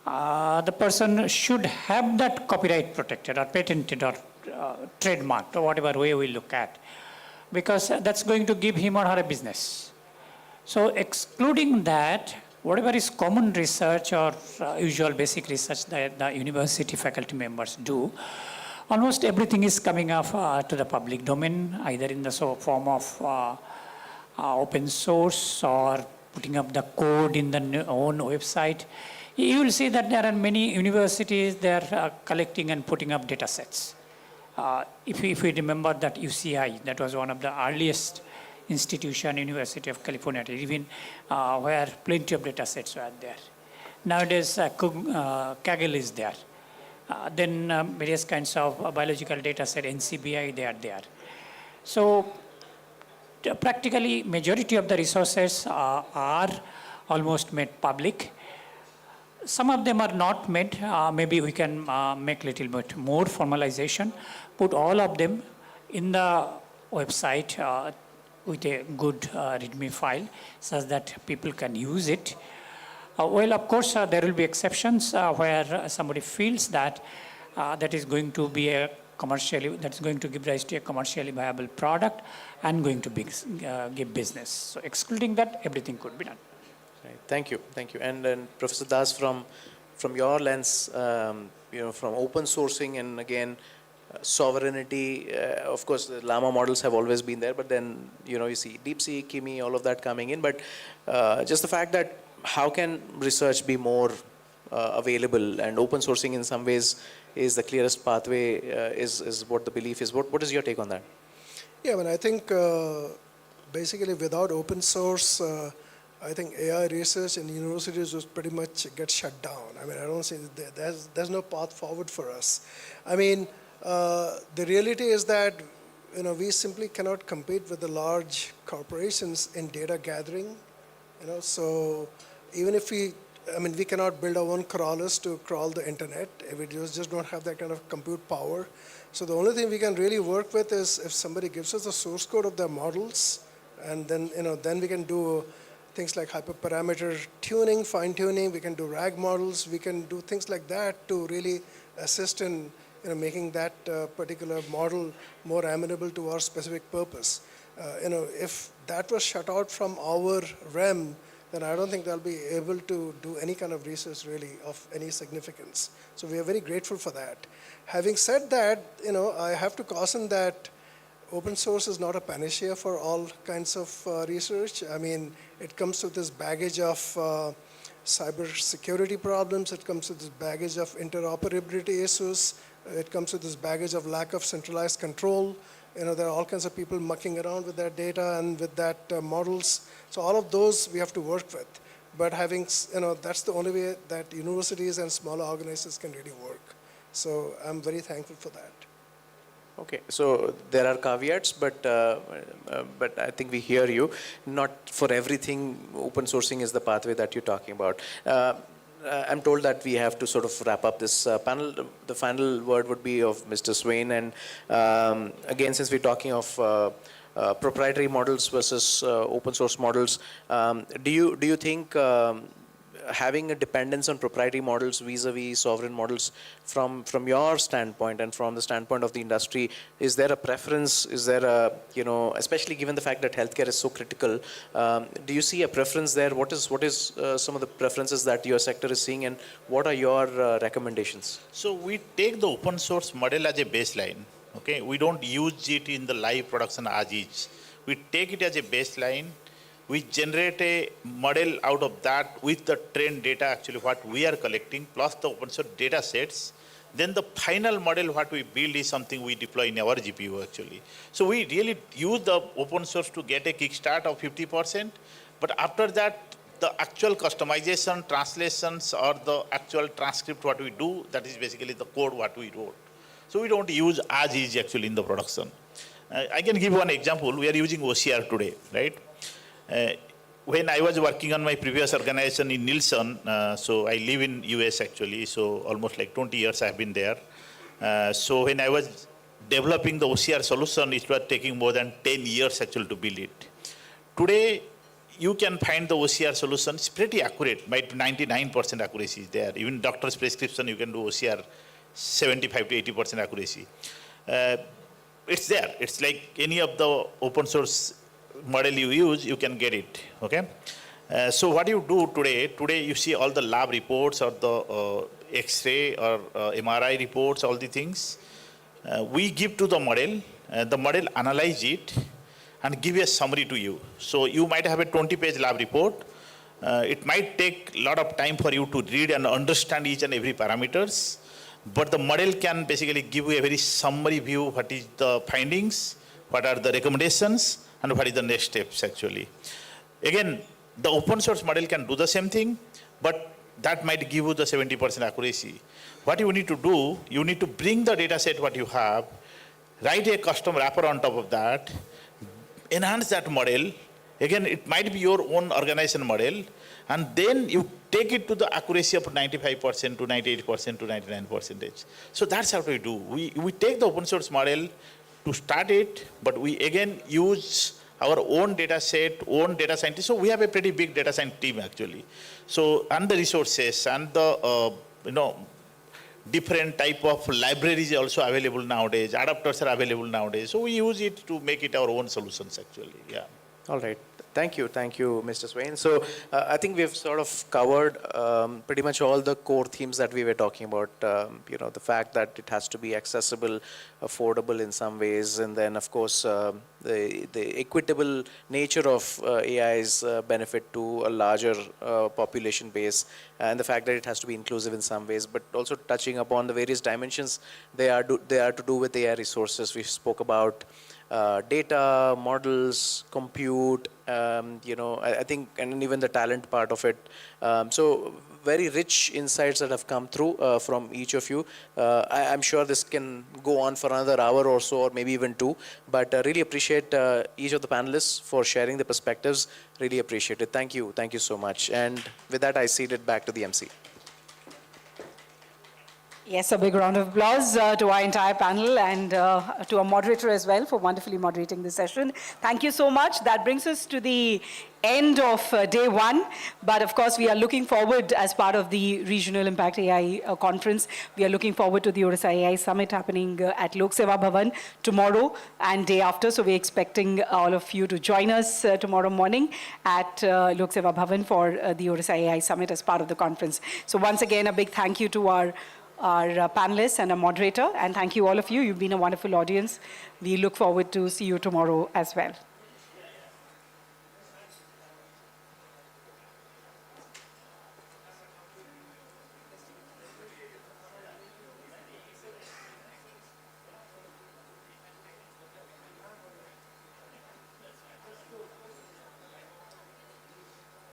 the person should have that copyright protected or patented or trademarked or whatever way we look at, because that's going to give him or her a business. So excluding that, whatever is common research or usual basic research that the university faculty members do, almost everything is coming up to the public domain, either in the form of open source or putting up the code in the own website. You will see that there are many universities, they are collecting and putting up data sets. If we remember that UCI, that was one of the earliest institution, University of California, even where plenty of data sets were there. Nowadays, Kaggle is there. Then various kinds of biological data set, NCBI, they are there. So practically, majority of the resources are almost made public. Some of them are not made. Maybe we can make a little bit more formalization, put all of them in the website with a good README file such that people can use it. Well, of course, there will be exceptions where somebody feels that that is going to be that's going to give rise to a commercially viable product and going to give business. So excluding that, everything could be done. Right. Thank you. And then Professor Das, from your lens, from open sourcing and again sovereignty. Of course, the Llama models have always been there, but then you see DeepSeek, Kimi, all of that coming in. But just the fact that how can research be more available, and open sourcing in some ways is the clearest pathway. Is what the belief is. What is your take on that? Yeah, I think basically without open source. I think AI research in universities was pretty much get shut down. I don't see that there's no path forward for us. The reality is that we simply cannot compete with the large corporations in data gathering. So even if we cannot build our own crawlers to crawl the internet. We just don't have that kind of compute power. So the only thing we can really work with is if somebody gives us the source code of their models, and then then we can do things like hyperparameter tuning, fine tuning. We can do RAG models. We can do things like that to really assist in making that particular model more amenable to our specific purpose. If that was shut out from our realm, then I don't think they'll be able to do any kind of research really of any significance. So we are very grateful for that. Having said that, I have to caution that open source is not a panacea for all kinds of research. I mean, it comes with this baggage of cyber security problems. It comes with this baggage of interoperability issues. It comes with this baggage of lack of centralized control. There are all kinds of people mucking around with that data and with that models. So all of those we have to work with. But that's the only way that universities and smaller organizations can really work. So I'm very thankful for that. Okay, so there are caveats, but I think we hear you. Not for everything, open sourcing is the pathway that you're talking about. I'm told that we have to sort of wrap up this panel. The final word would be of Mr. Swain. And again, since we're talking of proprietary models versus open source models, do you think having a dependence on proprietary models vis-a-vis sovereign models from your standpoint and from the standpoint of the industry, is there a preference? Is there a, especially given the fact that healthcare is so critical, do you see a preference there? What is some of the preferences that your sector is seeing, and what are your recommendations? So we take the open source model as a baseline. Okay, we don't use it in the live production as is. We take it as a baseline. We generate a model out of that with the trained data, actually what we are collecting, plus the open source data sets. Then the final model what we build is something we deploy in our GPU actually. So we really use the open source to get a kickstart of 50%, but after that, the actual customization, translations, or the actual transcript what we do, that is basically the code what we wrote. So we don't use as is actually in the production. I can give one example. We are using OCR today, right? When I was working on my previous organization in Nielsen, so I live in US actually, so almost like 20 years I have been there. So when I was developing the OCR solution, it was taking more than 10 years actually to build it. Today, you can find the OCR solution, it's pretty accurate, by 99% accuracy is there. Even doctor's prescription, you can do OCR 75 to 80% accuracy. It's there. It's like any of the open source model you use, you can get it, okay? So what you do today you see all the lab reports or the X-ray or MRI reports, all the things. We give to the model analyze it and give a summary to you. So you might have a 20-page lab report. It might take a lot of time for you to read and understand each and every parameters, but the model can basically give you a very summary view, what is the findings, what are the recommendations, and what is the next steps actually. Again, the open source model can do the same thing, but that might give you the 70% accuracy. What you need to do, you need to bring the data set what you have, write a custom wrapper on top of that, enhance that model. Again, it might be your own organization model, and then you take it to the accuracy of 95% to 98% to 99%. So that's how we do. We take the open source model to start it, but we again use our own data set, own data scientists. So we have a pretty big data science team actually. So, and the resources and the, different type of libraries are also available nowadays. Adapters are available nowadays. So we use it to make it our own solutions actually, yeah. All right. Thank you, Mr. Swain. So I think we've sort of covered pretty much all the core themes that we were talking about. The fact that it has to be accessible, affordable in some ways, and then of course the equitable nature of AI's benefit to a larger population base, and the fact that it has to be inclusive in some ways, but also touching upon the various dimensions they are to do with AI resources. We spoke about data, models, compute, I think, and even the talent part of it. So very rich insights that have come through from each of you. I'm sure this can go on for another hour or so, or maybe even two, but really appreciate each of the panelists for sharing the perspectives. Really appreciate it. Thank you so much. And with that, I cede it back to the MC. Yes, a big round of applause to our entire panel and to our moderator as well for wonderfully moderating this session. Thank you so much. That brings us to the end of day one. But of course, we are looking forward as part of the Regional Impact AI Conference. We are looking forward to the Odisha AI Summit happening at Lok Seva Bhavan tomorrow and day after. So we're expecting all of you to join us tomorrow morning at Lok Seva Bhavan for the Odisha AI Summit as part of the conference. So once again, a big thank you to our panelists and our moderator. And thank you all of you. You've been a wonderful audience. We look forward to see you tomorrow as well.